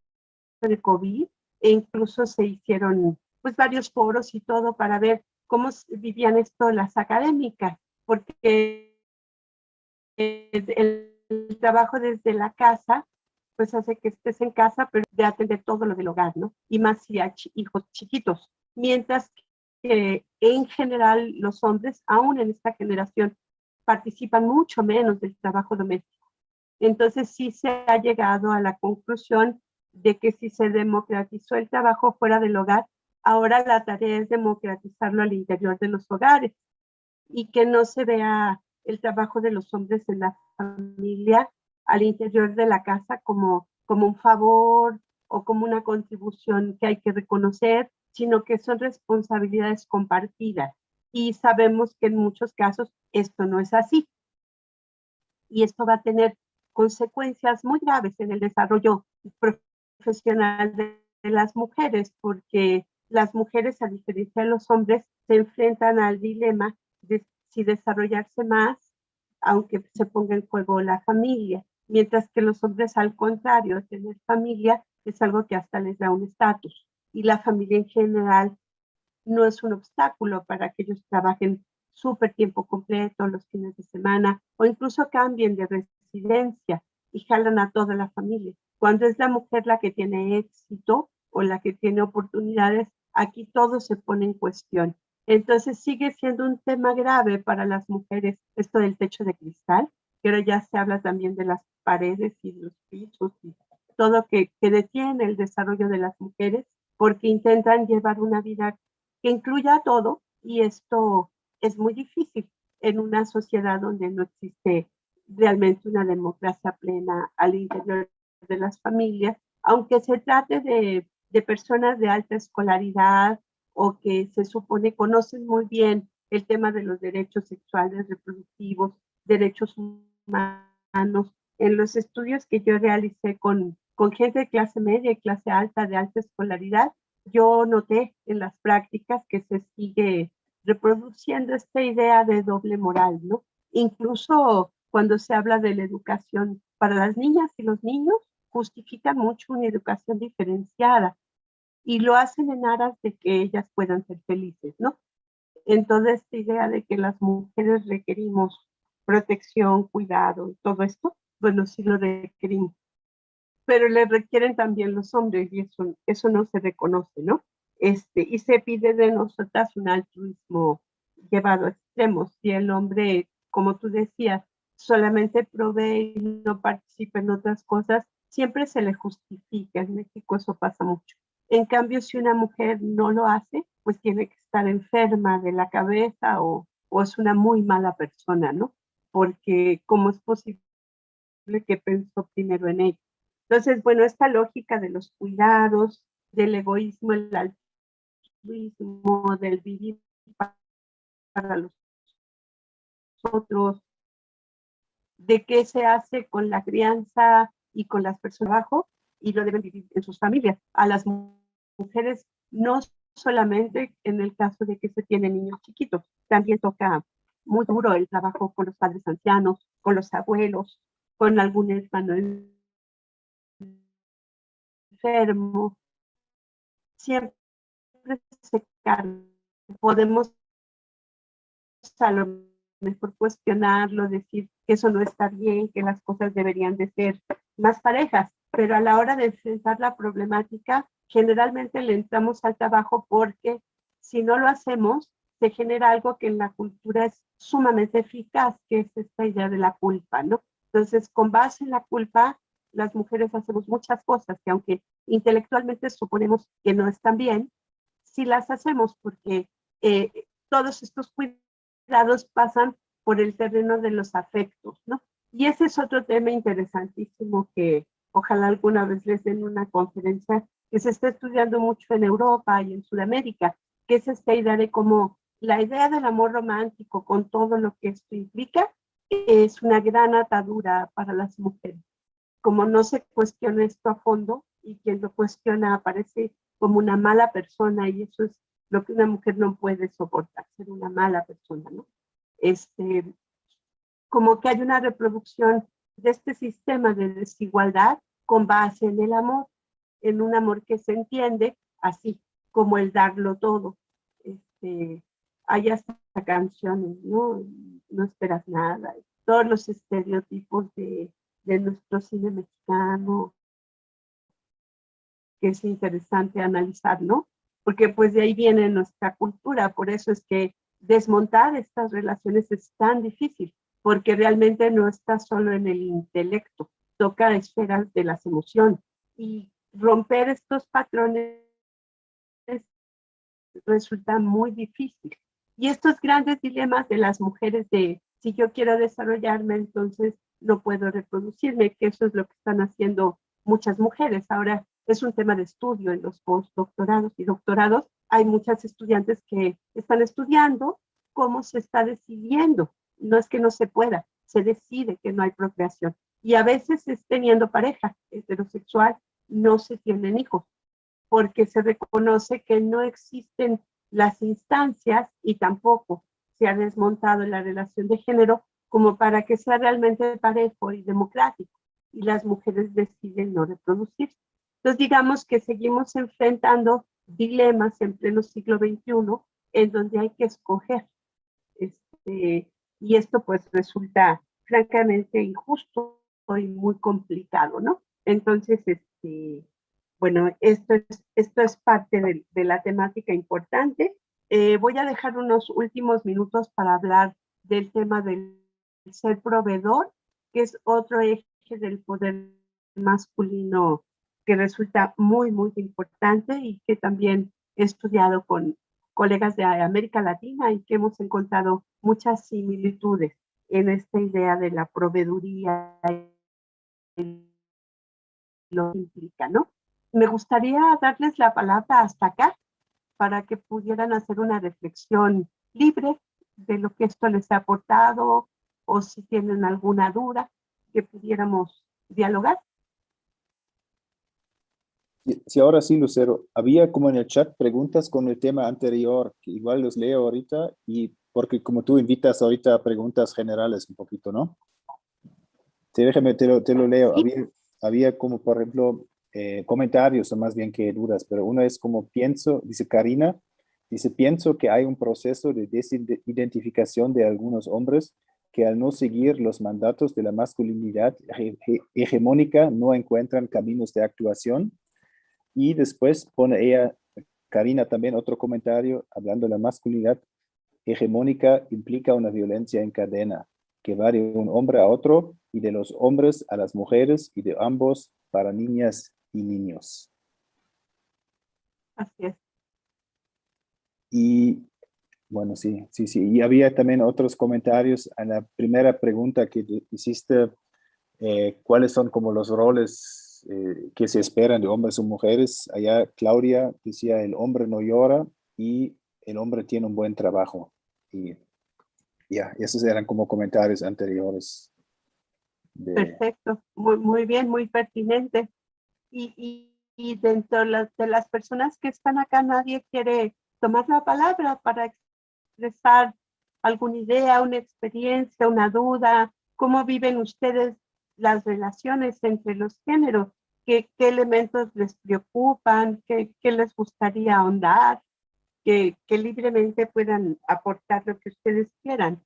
S4: en el COVID e incluso se hicieron pues varios foros y todo para ver cómo vivían esto las académicas, porque el trabajo desde la casa pues hace que estés en casa, pero de atender todo lo del hogar, ¿no? Y más si hay hijos chiquitos. Mientras que en general los hombres, aún en esta generación, participan mucho menos del trabajo doméstico. Entonces sí se ha llegado a la conclusión de que si se democratizó el trabajo fuera del hogar, ahora la tarea es democratizarlo al interior de los hogares y que no se vea el trabajo de los hombres en la familia al interior de la casa como un favor o como una contribución que hay que reconocer, sino que son responsabilidades compartidas. Y sabemos que en muchos casos esto no es así. Y esto va a tener consecuencias muy graves en el desarrollo profesional de las mujeres, porque las mujeres, a diferencia de los hombres, se enfrentan al dilema de si desarrollarse más, aunque se ponga en juego la familia, mientras que los hombres, al contrario, tener familia es algo que hasta les da un estatus. Y la familia en general no es un obstáculo para que ellos trabajen súper tiempo completo, los fines de semana, o incluso cambien de residencia y jalan a toda la familia. Cuando es la mujer la que tiene éxito o la que tiene oportunidades, aquí todo se pone en cuestión. Entonces sigue siendo un tema grave para las mujeres esto del techo de cristal, pero ya se habla también de las paredes y los pisos y todo que detiene el desarrollo de las mujeres porque intentan llevar una vida que incluya todo y esto es muy difícil en una sociedad donde no existe realmente una democracia plena al interior de las familias, aunque se trate de personas de alta escolaridad o que se supone conocen muy bien el tema de los derechos sexuales, reproductivos, derechos humanos. En los estudios que yo realicé con gente de clase media y clase alta, de alta escolaridad, yo noté en las prácticas que se sigue reproduciendo esta idea de doble moral, ¿no? Incluso cuando se habla de la educación para las niñas y los niños, justifican mucho una educación diferenciada y lo hacen en aras de que ellas puedan ser felices, ¿no? Entonces, esta idea de que las mujeres requerimos protección, cuidado y todo esto, bueno, sí lo requerimos, pero le requieren también los hombres y eso no se reconoce, ¿no? Y se pide de nosotras un altruismo llevado a extremos. Si el hombre, como tú decías, solamente provee y no participa en otras cosas, siempre se le justifica. En México eso pasa mucho. En cambio, si una mujer no lo hace, pues tiene que estar enferma de la cabeza o es una muy mala persona, ¿no? Porque ¿cómo es posible que pensó primero en ella? Entonces, bueno, esta lógica de los cuidados, del egoísmo, el altruismo, del vivir para los otros, de qué se hace con la crianza y con las personas abajo, y lo deben vivir en sus familias. A las mujeres, no solamente en el caso de que se tienen niños chiquitos, también toca muy duro el trabajo con los padres ancianos, con los abuelos, con algún hermano enfermo. Siempre se carga. Podemos a lo mejor cuestionarlo, decir que eso no está bien, que las cosas deberían de ser más parejas, pero a la hora de enfrentar la problemática, generalmente le entramos al trabajo porque si no lo hacemos, se genera algo que en la cultura es sumamente eficaz, que es esta idea de la culpa, ¿no? Entonces, con base en la culpa, las mujeres hacemos muchas cosas que aunque intelectualmente suponemos que no están bien, sí las hacemos porque todos estos cuidados pasan por el terreno de los afectos, ¿no? Y ese es otro tema interesantísimo que ojalá alguna vez les den una conferencia, que se está estudiando mucho en Europa y en Sudamérica, que es esta idea de cómo la idea del amor romántico con todo lo que esto implica es una gran atadura para las mujeres. Como no se cuestiona esto a fondo y quien lo cuestiona aparece como una mala persona, y eso es lo que una mujer no puede soportar, ser una mala persona, ¿no? Como que hay una reproducción de este sistema de desigualdad con base en el amor, en un amor que se entiende así, como el darlo todo. Hay hasta canciones, ¿no? No esperas nada. Todos los estereotipos de nuestro cine mexicano, que es interesante analizar, ¿no? Porque pues de ahí viene nuestra cultura, por eso es que desmontar estas relaciones es tan difícil, porque realmente no está solo en el intelecto, toca esferas de las emociones, y romper estos patrones resulta muy difícil. Y estos grandes dilemas de las mujeres de si yo quiero desarrollarme, entonces no puedo reproducirme, que eso es lo que están haciendo muchas mujeres. Ahora es un tema de estudio en los postdoctorados y doctorados. Hay muchas estudiantes que están estudiando cómo se está decidiendo. No es que no se pueda, se decide que no hay procreación. Y a veces es teniendo pareja heterosexual, no se tienen hijos, porque se reconoce que no existen las instancias y tampoco se ha desmontado la relación de género como para que sea realmente parejo y democrático, y las mujeres deciden no reproducirse. Entonces digamos que seguimos enfrentando dilemas en pleno siglo XXI en donde hay que escoger. Y esto pues resulta francamente injusto y muy complicado, ¿no? Entonces, bueno, esto es parte de la temática importante. Voy a dejar unos últimos minutos para hablar del tema del ser proveedor, que es otro eje del poder masculino que resulta muy, muy importante y que también he estudiado con colegas de América Latina y que hemos encontrado muchas similitudes en esta idea de la proveeduría y lo que implica, ¿no? Me gustaría darles la palabra hasta acá para que pudieran hacer una reflexión libre de lo que esto les ha aportado, o si tienen alguna duda que pudiéramos dialogar.
S2: Sí, ahora sí, Lucero. Había como en el chat preguntas con el tema anterior, que igual los leo ahorita, y porque como tú invitas ahorita a preguntas generales un poquito, ¿no? Déjame, te lo leo.
S4: Sí.
S2: Había como, por ejemplo, comentarios, o más bien que dudas, pero uno es como pienso, dice Karina, dice, pienso que hay un proceso de desidentificación de algunos hombres que al no seguir los mandatos de la masculinidad hegemónica no encuentran caminos de actuación. Y después pone ella, Karina, también otro comentario, hablando de la masculinidad hegemónica implica una violencia en cadena, que va de un hombre a otro y de los hombres a las mujeres y de ambos para niñas y niños.
S4: Así es.
S2: Y bueno, sí. Y había también otros comentarios a la primera pregunta que hiciste, ¿cuáles son como los roles que se esperan de hombres o mujeres? Allá Claudia decía, el hombre no llora y el hombre tiene un buen trabajo. Y ya, esos eran como comentarios anteriores.
S4: Perfecto, muy, muy bien, muy pertinente. Y dentro de las personas que están acá, nadie quiere tomar la palabra para expresar alguna idea, una experiencia, una duda. ¿Cómo viven ustedes las relaciones entre los géneros? ¿Qué elementos les preocupan? ¿Qué les gustaría ahondar? Que libremente puedan aportar lo que ustedes quieran.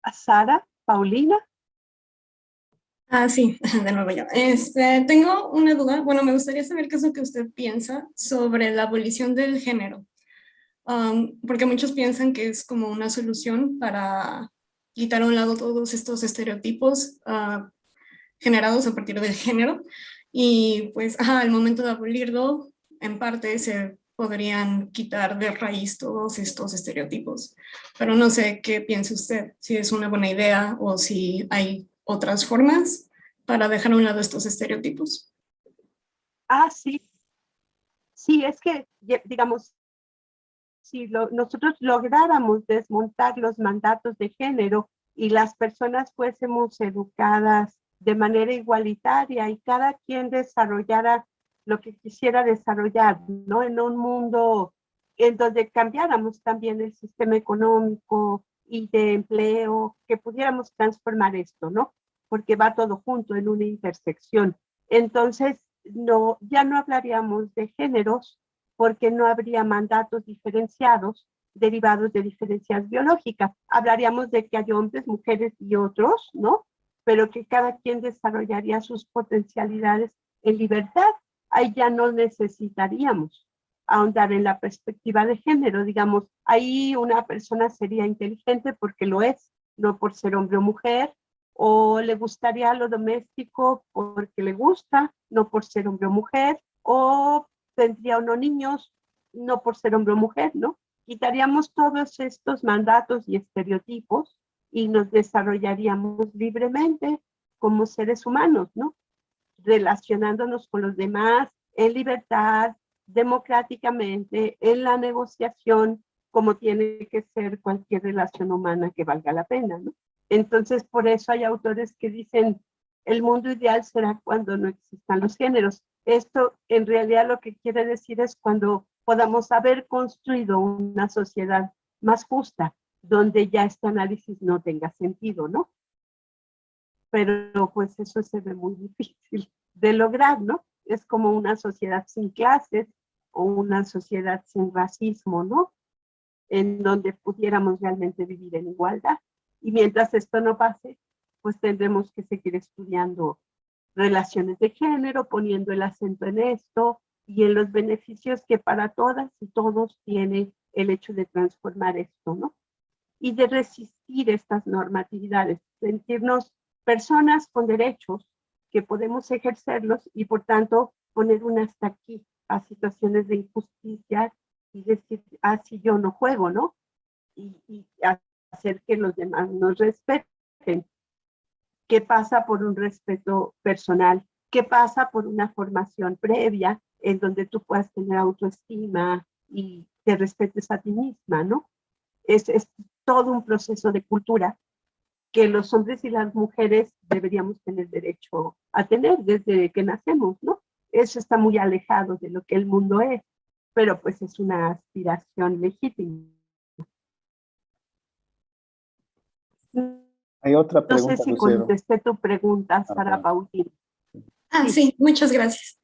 S4: A Sara, Paulina.
S5: Ah, sí, de nuevo yo. Tengo una duda. Bueno, me gustaría saber qué es lo que usted piensa sobre la abolición del género. Porque muchos piensan que es como una solución para quitar a un lado todos estos estereotipos generados a partir del género. Y pues, al momento de abolirlo, en parte se podrían quitar de raíz todos estos estereotipos. Pero no sé qué piensa usted, si es una buena idea o si hay otras formas para dejar a un lado estos estereotipos.
S4: Sí. Sí, es que, digamos, si nosotros lográramos desmontar los mandatos de género y las personas fuésemos educadas de manera igualitaria y cada quien desarrollara lo que quisiera desarrollar, ¿no? En un mundo en donde cambiáramos también el sistema económico y de empleo, que pudiéramos transformar esto, ¿no? Porque va todo junto en una intersección. Entonces, no, ya no hablaríamos de géneros, porque no habría mandatos diferenciados derivados de diferencias biológicas. Hablaríamos de que hay hombres, mujeres y otros, ¿no? Pero que cada quien desarrollaría sus potencialidades en libertad. Ahí ya no necesitaríamos ahondar en la perspectiva de género. Digamos, ahí una persona sería inteligente porque lo es, no por ser hombre o mujer, o le gustaría lo doméstico porque le gusta, no por ser hombre o mujer, o tendría o no niños, no por ser hombre o mujer, ¿no? Quitaríamos todos estos mandatos y estereotipos y nos desarrollaríamos libremente como seres humanos, ¿no? Relacionándonos con los demás en libertad, democráticamente, en la negociación, como tiene que ser cualquier relación humana que valga la pena, ¿no? Entonces, por eso hay autores que dicen, el mundo ideal será cuando no existan los géneros. Esto en realidad lo que quiere decir es cuando podamos haber construido una sociedad más justa, donde ya este análisis no tenga sentido, ¿no? Pero pues eso se ve muy difícil de lograr, ¿no? Es como una sociedad sin clases o una sociedad sin racismo, ¿no? En donde pudiéramos realmente vivir en igualdad. Y mientras esto no pase, pues tendremos que seguir estudiando relaciones de género, poniendo el acento en esto y en los beneficios que para todas y todos tiene el hecho de transformar esto, ¿no? Y de resistir estas normatividades, sentirnos personas con derechos que podemos ejercerlos y por tanto poner un hasta aquí a situaciones de injusticia y decir, si yo no juego, ¿no? Y hacer que los demás nos respeten. ¿Qué pasa por un respeto personal? ¿Qué pasa por una formación previa en donde tú puedas tener autoestima y te respetes a ti misma, ¿no? Es todo un proceso de cultura que los hombres y las mujeres deberíamos tener derecho a tener desde que nacemos, ¿no? Eso está muy alejado de lo que el mundo es, pero pues es una aspiración legítima.
S2: Hay otra
S4: No
S2: pregunta,
S4: sé si
S2: Lucero.
S4: contesté tu pregunta, Sara Paulino.
S5: Sí, muchas gracias.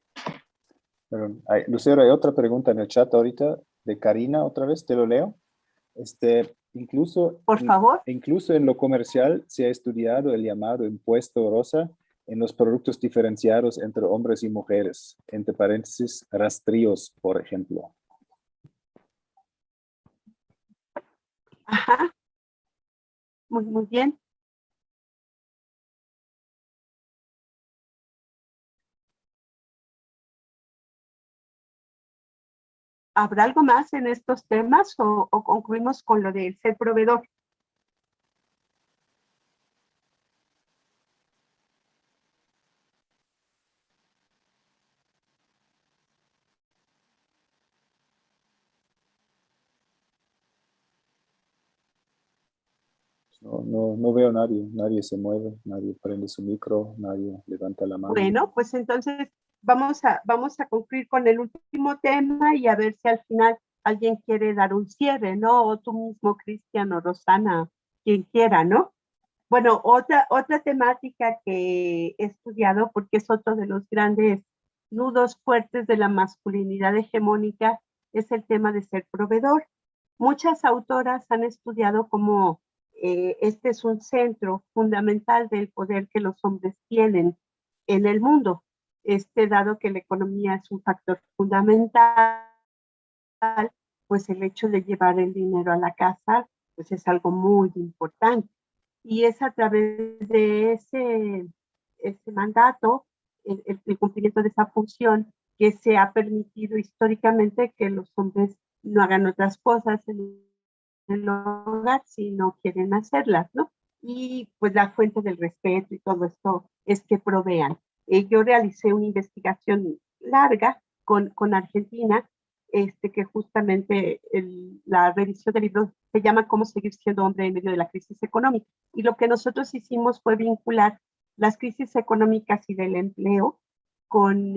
S2: Perdón. Lucero, hay otra pregunta en el chat ahorita de Karina, otra vez, te lo leo.
S4: Por favor.
S2: Incluso en lo comercial se ha estudiado el llamado impuesto rosa en los productos diferenciados entre hombres y mujeres, entre paréntesis, rastrillos, por ejemplo.
S4: Ajá. Muy bien. ¿Habrá algo más en estos temas o concluimos con lo de ser proveedor?
S2: No veo a nadie, nadie se mueve, nadie prende su micro, nadie levanta la mano.
S4: Bueno, pues entonces vamos a concluir con el último tema y a ver si al final alguien quiere dar un cierre, ¿no? O tú mismo, Cristian o Rosana, quien quiera, ¿no? Bueno, otra temática que he estudiado, porque es otro de los grandes nudos fuertes de la masculinidad hegemónica, es el tema de ser proveedor. Muchas autoras han estudiado cómo este es un centro fundamental del poder que los hombres tienen en el mundo, dado que la economía es un factor fundamental, pues el hecho de llevar el dinero a la casa, pues es algo muy importante. Y es a través de ese mandato, el cumplimiento de esa función, que se ha permitido históricamente que los hombres no hagan otras cosas en el hogar si no quieren hacerlas, ¿no? Y pues la fuente del respeto y todo esto es que provean. Yo realicé una investigación larga con Argentina, que justamente la revisión del libro se llama Cómo seguir siendo hombre en medio de la crisis económica. Y lo que nosotros hicimos fue vincular las crisis económicas y del empleo con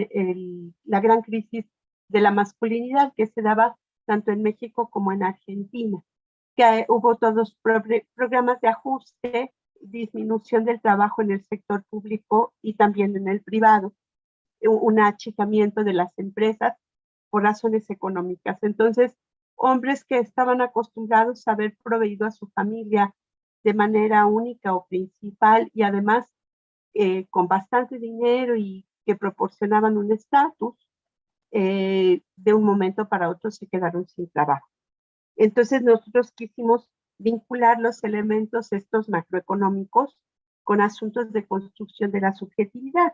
S4: la gran crisis de la masculinidad que se daba tanto en México como en Argentina, que hubo todos programas de ajuste, disminución del trabajo en el sector público y también en el privado, un achicamiento de las empresas por razones económicas. Entonces, hombres que estaban acostumbrados a haber proveído a su familia de manera única o principal y además con bastante dinero y que proporcionaban un estatus, de un momento para otro se quedaron sin trabajo. Entonces nosotros quisimos vincular los elementos estos macroeconómicos con asuntos de construcción de la subjetividad.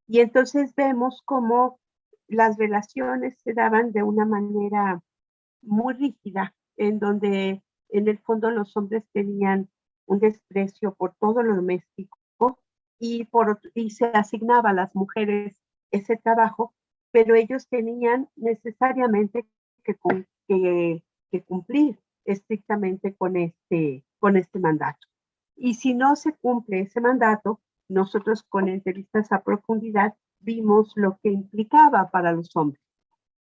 S4: Y entonces vemos cómo las relaciones se daban de una manera muy rígida, en donde en el fondo los hombres tenían un desprecio por todo lo doméstico y se asignaba a las mujeres ese trabajo, pero ellos tenían necesariamente que cumplir estrictamente con este mandato. Y si no se cumple ese mandato, nosotros con entrevistas a profundidad vimos lo que implicaba para los hombres.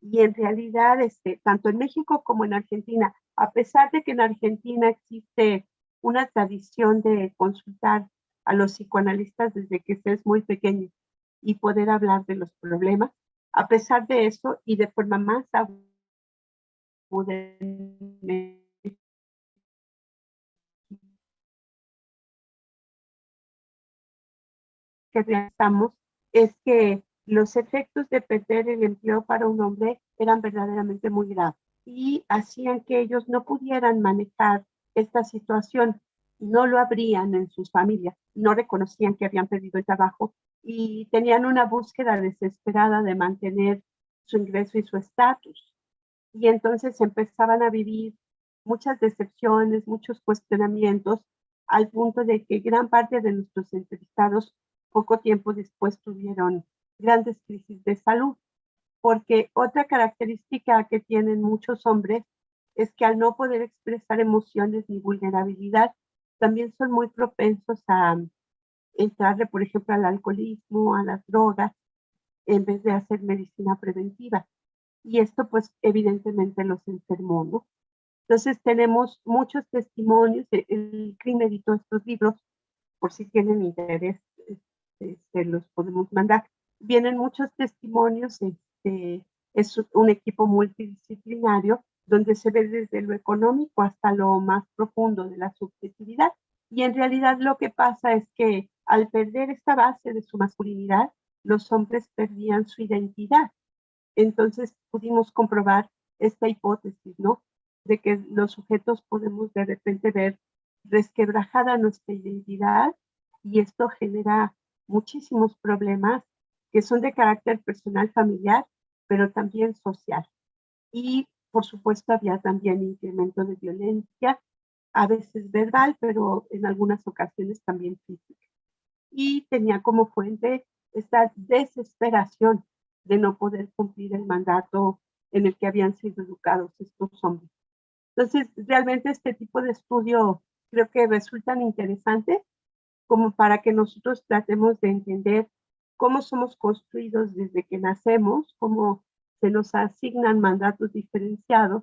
S4: Y en realidad, tanto en México como en Argentina, a pesar de que en Argentina existe una tradición de consultar a los psicoanalistas desde que se es muy pequeño y poder hablar de los problemas, a pesar de eso y de forma más aguda que realizamos es que los efectos de perder el empleo para un hombre eran verdaderamente muy graves y hacían que ellos no pudieran manejar esta situación, no lo abrían en sus familias, no reconocían que habían perdido el trabajo y tenían una búsqueda desesperada de mantener su ingreso y su estatus. Y entonces empezaban a vivir muchas decepciones, muchos cuestionamientos, al punto de que gran parte de nuestros entrevistados poco tiempo después tuvieron grandes crisis de salud, porque otra característica que tienen muchos hombres es que al no poder expresar emociones ni vulnerabilidad, también son muy propensos a entrarle, por ejemplo, al alcoholismo, a las drogas, en vez de hacer medicina preventiva. Y esto pues evidentemente los enfermó, ¿no? Entonces tenemos muchos testimonios, el CRIM editó estos libros, por si tienen interés, los podemos mandar. Vienen muchos testimonios, es un equipo multidisciplinario donde se ve desde lo económico hasta lo más profundo de la subjetividad. Y en realidad lo que pasa es que al perder esta base de su masculinidad, los hombres perdían su identidad. Entonces pudimos comprobar esta hipótesis, ¿no? De que los sujetos podemos de repente ver resquebrajada nuestra identidad y esto genera muchísimos problemas que son de carácter personal, familiar, pero también social. Y por supuesto había también incremento de violencia, a veces verbal, pero en algunas ocasiones también física. Y tenía como fuente esta desesperación de no poder cumplir el mandato en el que habían sido educados estos hombres. Entonces, realmente este tipo de estudio creo que resultan interesantes como para que nosotros tratemos de entender cómo somos construidos desde que nacemos, cómo se nos asignan mandatos diferenciados,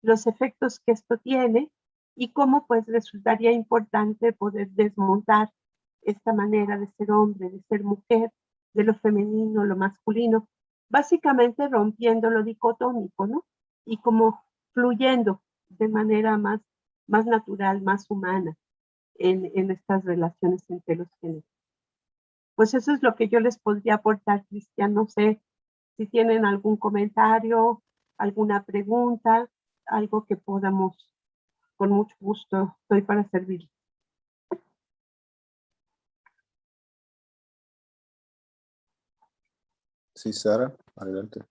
S4: los efectos que esto tiene y cómo pues resultaría importante poder desmontar esta manera de ser hombre, de ser mujer, de lo femenino, lo masculino, básicamente rompiendo lo dicotómico, ¿no? Y como fluyendo de manera más natural, más humana en estas relaciones entre los géneros. Pues eso es lo que yo les podría aportar, Cristian. No sé si tienen algún comentario, alguna pregunta, algo que podamos, con mucho gusto, estoy para servir.
S2: Sí, Sara, adelante.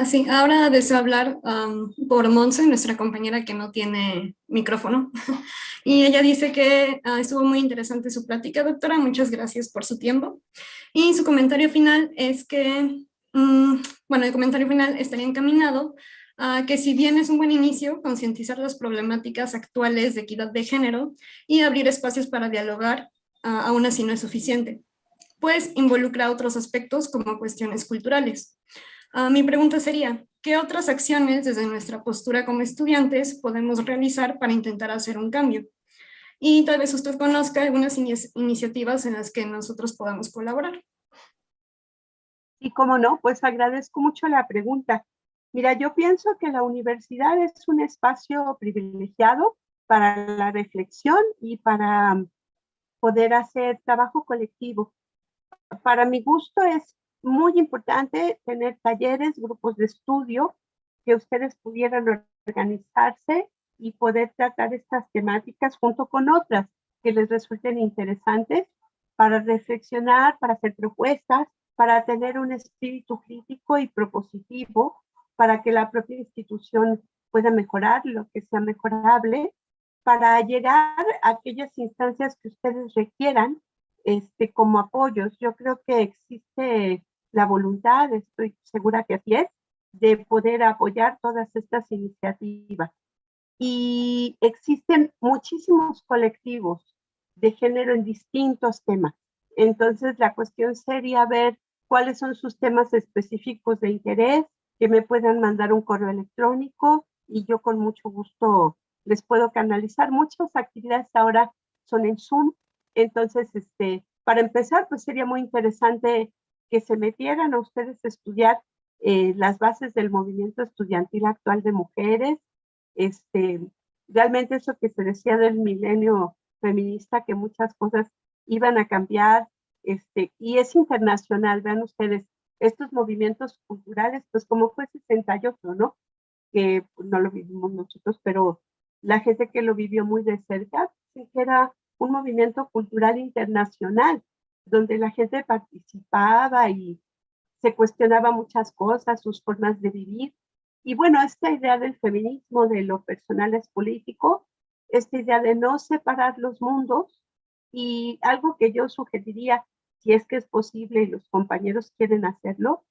S5: Sí, ahora deseo hablar por Monse, nuestra compañera que no tiene micrófono. Y ella dice que estuvo muy interesante su plática, doctora. Muchas gracias por su tiempo. Y su comentario final es que, bueno, el comentario final estaría encaminado a que si bien es un buen inicio, concientizar las problemáticas actuales de equidad de género y abrir espacios para dialogar, aún así no es suficiente, pues involucra otros aspectos como cuestiones culturales. Mi pregunta sería, ¿qué otras acciones desde nuestra postura como estudiantes podemos realizar para intentar hacer un cambio? Y tal vez usted conozca algunas iniciativas en las que nosotros podamos colaborar.
S4: Y cómo no, pues agradezco mucho la pregunta. Mira, yo pienso que la universidad es un espacio privilegiado para la reflexión y para poder hacer trabajo colectivo. Para mi gusto es muy importante tener talleres, grupos de estudio, que ustedes pudieran organizarse y poder tratar estas temáticas junto con otras que les resulten interesantes para reflexionar, para hacer propuestas, para tener un espíritu crítico y propositivo para que la propia institución pueda mejorar lo que sea mejorable, para llegar a aquellas instancias que ustedes requieran como apoyos. Yo creo que existe la voluntad, estoy segura que así es, de poder apoyar todas estas iniciativas. Y existen muchísimos colectivos de género en distintos temas. Entonces, la cuestión sería ver cuáles son sus temas específicos de interés, que me puedan mandar un correo electrónico y yo con mucho gusto les puedo canalizar. Muchas actividades ahora son en Zoom, entonces, para empezar, pues sería muy interesante que se metieran a ustedes a estudiar las bases del movimiento estudiantil actual de mujeres, realmente eso que se decía del milenio feminista, que muchas cosas iban a cambiar, y es internacional, vean ustedes, estos movimientos culturales, pues como fue 68, ¿no? Que no lo vivimos nosotros, pero la gente que lo vivió muy de cerca, sí que era un movimiento cultural internacional, donde la gente participaba y se cuestionaba muchas cosas, sus formas de vivir. Y bueno, esta idea del feminismo, de lo personal es político, esta idea de no separar los mundos, y algo que yo sugeriría, si es que es posible y los compañeros quieren hacerlo,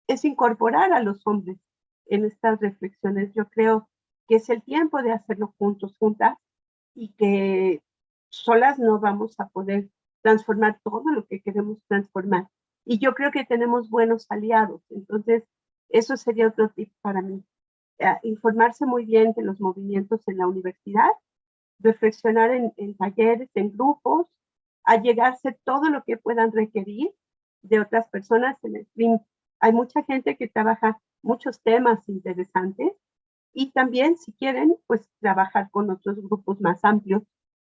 S4: es incorporar a los hombres en estas reflexiones. Yo creo que es el tiempo de hacerlo juntos, juntas, y que solas no vamos a poder transformar todo lo que queremos transformar. Y yo creo que tenemos buenos aliados. Entonces, eso sería otro tip para mí. Informarse muy bien de los movimientos en la universidad, reflexionar en talleres, en grupos, allegarse todo lo que puedan requerir de otras personas. En el stream hay mucha gente que trabaja muchos temas interesantes y también, si quieren, pues trabajar con otros grupos más amplios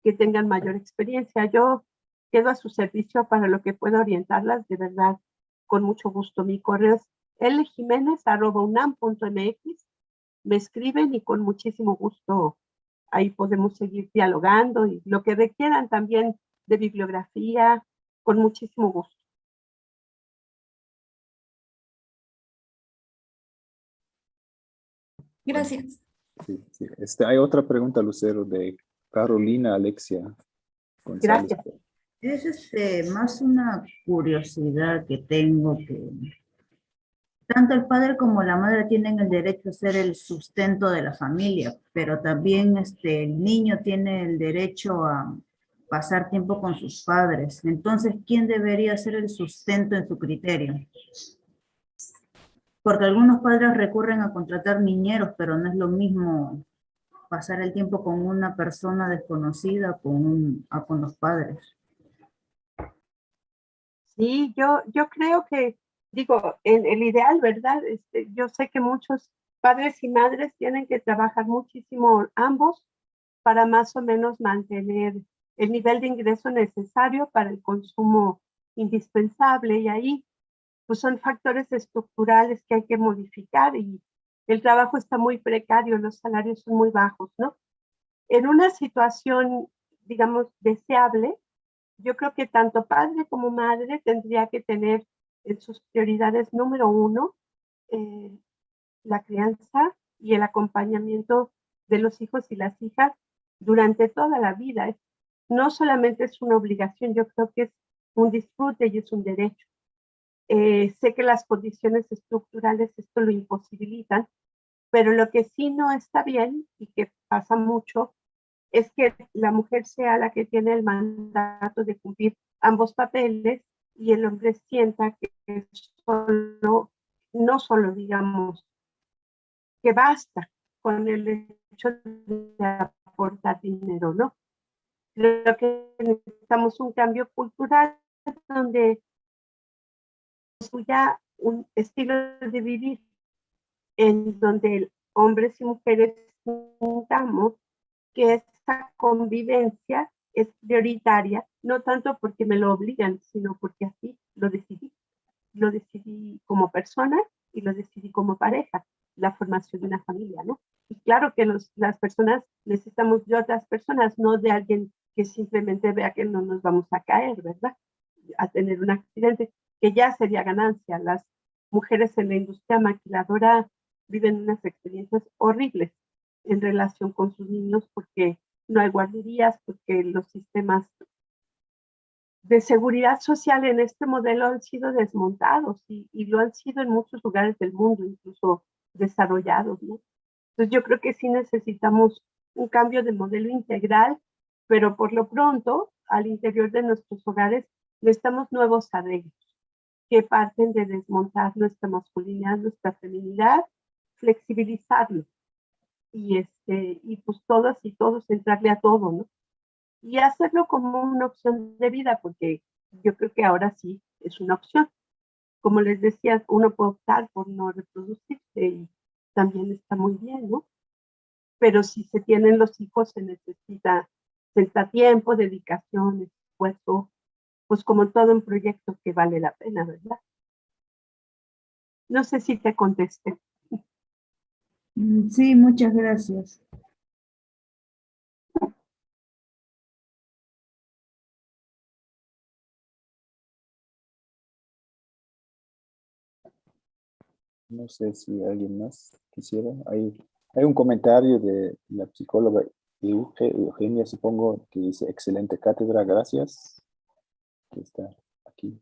S4: que tengan mayor experiencia. Yo quedo a su servicio para lo que pueda orientarlas, de verdad, con mucho gusto. Mi correo es ljimenez@unam.mx. Me escriben y con muchísimo gusto ahí podemos seguir dialogando y lo que requieran también de bibliografía, con muchísimo gusto.
S5: Gracias.
S2: Sí, sí. Hay otra pregunta, Lucero, de Carolina Alexia González.
S4: Gracias.
S9: Es más una curiosidad que tengo, que tanto el padre como la madre tienen el derecho a ser el sustento de la familia, pero también el niño tiene el derecho a pasar tiempo con sus padres. Entonces, ¿quién debería ser el sustento en su criterio? Porque algunos padres recurren a contratar niñeros, pero no es lo mismo pasar el tiempo con una persona desconocida con los padres.
S4: Sí, yo creo que, digo, el ideal, ¿verdad? Yo sé que muchos padres y madres tienen que trabajar muchísimo ambos para más o menos mantener el nivel de ingreso necesario para el consumo indispensable, y ahí pues son factores estructurales que hay que modificar, y el trabajo está muy precario, los salarios son muy bajos, ¿no? En una situación, digamos, deseable, yo creo que tanto padre como madre tendría que tener en sus prioridades número 1 la crianza y el acompañamiento de los hijos y las hijas durante toda la vida. No solamente es una obligación, yo creo que es un disfrute y es un derecho. Sé que las condiciones estructurales esto lo imposibilitan, pero lo que sí no está bien y que pasa mucho es que la mujer sea la que tiene el mandato de cumplir ambos papeles y el hombre sienta que no solo digamos que basta con el hecho de aportar dinero, ¿no? Creo que necesitamos un cambio cultural donde ya un estilo de vivir en donde hombres y mujeres juntamos que esa convivencia es prioritaria, no tanto porque me lo obligan, sino porque así lo decidí. Lo decidí como persona y lo decidí como pareja, la formación de una familia, ¿no? Y claro que las personas necesitamos de otras personas, no de alguien que simplemente vea que no nos vamos a caer, ¿verdad? A tener un accidente, que ya sería ganancia. Las mujeres en la industria maquiladora viven unas experiencias horribles en relación con sus niños porque no hay guarderías, porque los sistemas de seguridad social en este modelo han sido desmontados y lo han sido en muchos lugares del mundo, incluso desarrollados, ¿no? Entonces yo creo que sí necesitamos un cambio de modelo integral, pero por lo pronto, al interior de nuestros hogares, necesitamos nuevos arreglos que parten de desmontar nuestra masculinidad, nuestra feminidad, flexibilizarlo y pues todas y todos entrarle a todo, ¿no? Y hacerlo como una opción de vida, porque yo creo que ahora sí es una opción. Como les decía, uno puede optar por no reproducirse y también está muy bien, ¿no? Pero si se tienen los hijos se necesita tiempo, dedicación, esfuerzo, pues como todo un proyecto que vale la pena, ¿verdad? No sé si te contesté.
S9: Sí, muchas gracias.
S2: No sé si alguien más quisiera. Hay un comentario de la psicóloga Eugenia, supongo, que dice, excelente cátedra, gracias. Que está aquí.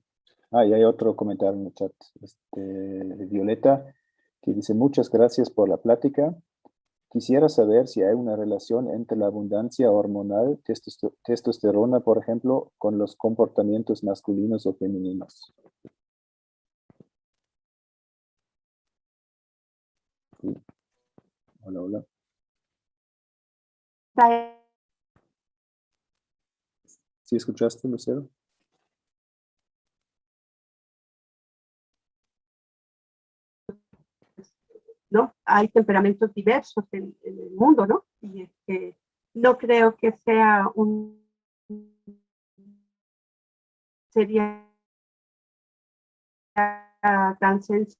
S2: Y hay otro comentario en el chat de Violeta, que dice, muchas gracias por la plática. Quisiera saber si hay una relación entre la abundancia hormonal, testosterona, por ejemplo, con los comportamientos masculinos o femeninos. Sí. Hola, hola. ¿Sí escuchaste, Lucero?
S4: ¿No? Hay temperamentos diversos en el mundo, ¿no? Y no creo que sea sería tan sencillo.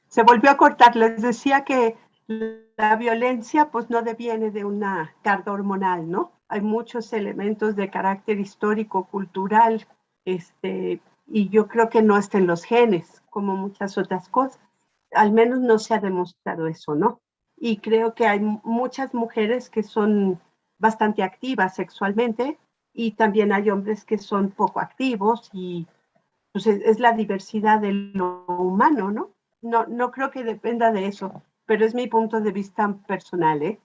S4: Se volvió a cortar. Les decía que la violencia pues no deviene de una carga hormonal, ¿no? Hay muchos elementos de carácter histórico, cultural, y yo creo que no está en los genes, como muchas otras cosas. Al menos no se ha demostrado eso, ¿no? Y creo que hay muchas mujeres que son bastante activas sexualmente y también hay hombres que son poco activos y pues es la diversidad de lo humano, ¿no? No creo que dependa de eso, pero es mi punto de vista personal, ¿eh?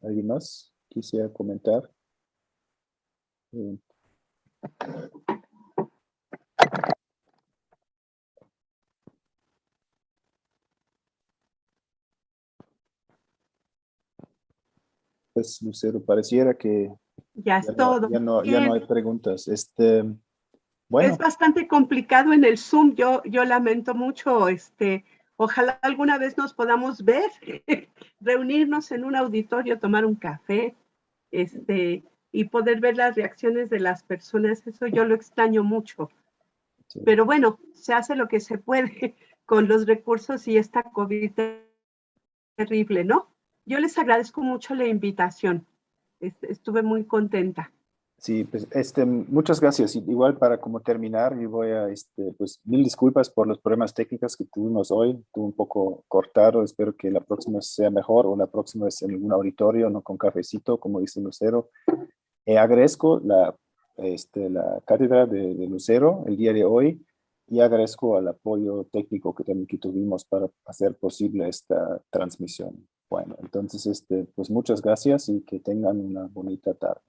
S2: ¿Alguien más quisiera comentar? Pues, Lucero, pareciera que
S4: ya es todo.
S2: Ya no hay preguntas. Bueno.
S4: Es bastante complicado en el Zoom. Yo lamento mucho. Ojalá alguna vez nos podamos ver, reunirnos en un auditorio, tomar un café, y poder ver las reacciones de las personas. Eso yo lo extraño mucho. Sí. Pero bueno, se hace lo que se puede con los recursos y esta COVID terrible, ¿no? Yo les agradezco mucho la invitación. Estuve muy contenta.
S2: Sí, pues muchas gracias. Igual para como terminar, yo voy a, pues mil disculpas por los problemas técnicos que tuvimos hoy. Estuvo un poco cortado. Espero que la próxima sea mejor o la próxima es en algún auditorio, no con cafecito, como dice Lucero. Agradezco la cátedra de Lucero el día de hoy y agradezco al apoyo técnico que también que tuvimos para hacer posible esta transmisión. Bueno, entonces, pues muchas gracias y que tengan una bonita tarde.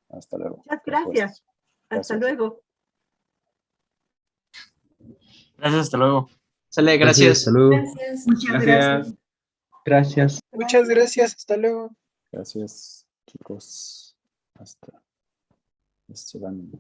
S2: Hasta luego.
S4: Muchas gracias. Hasta luego.
S10: Gracias, hasta luego.
S11: Sale, gracias.
S12: Hasta luego.
S5: Gracias.
S9: Muchas gracias.
S12: Gracias.
S11: Muchas gracias, hasta luego.
S2: Gracias, chicos. Hasta. Se van.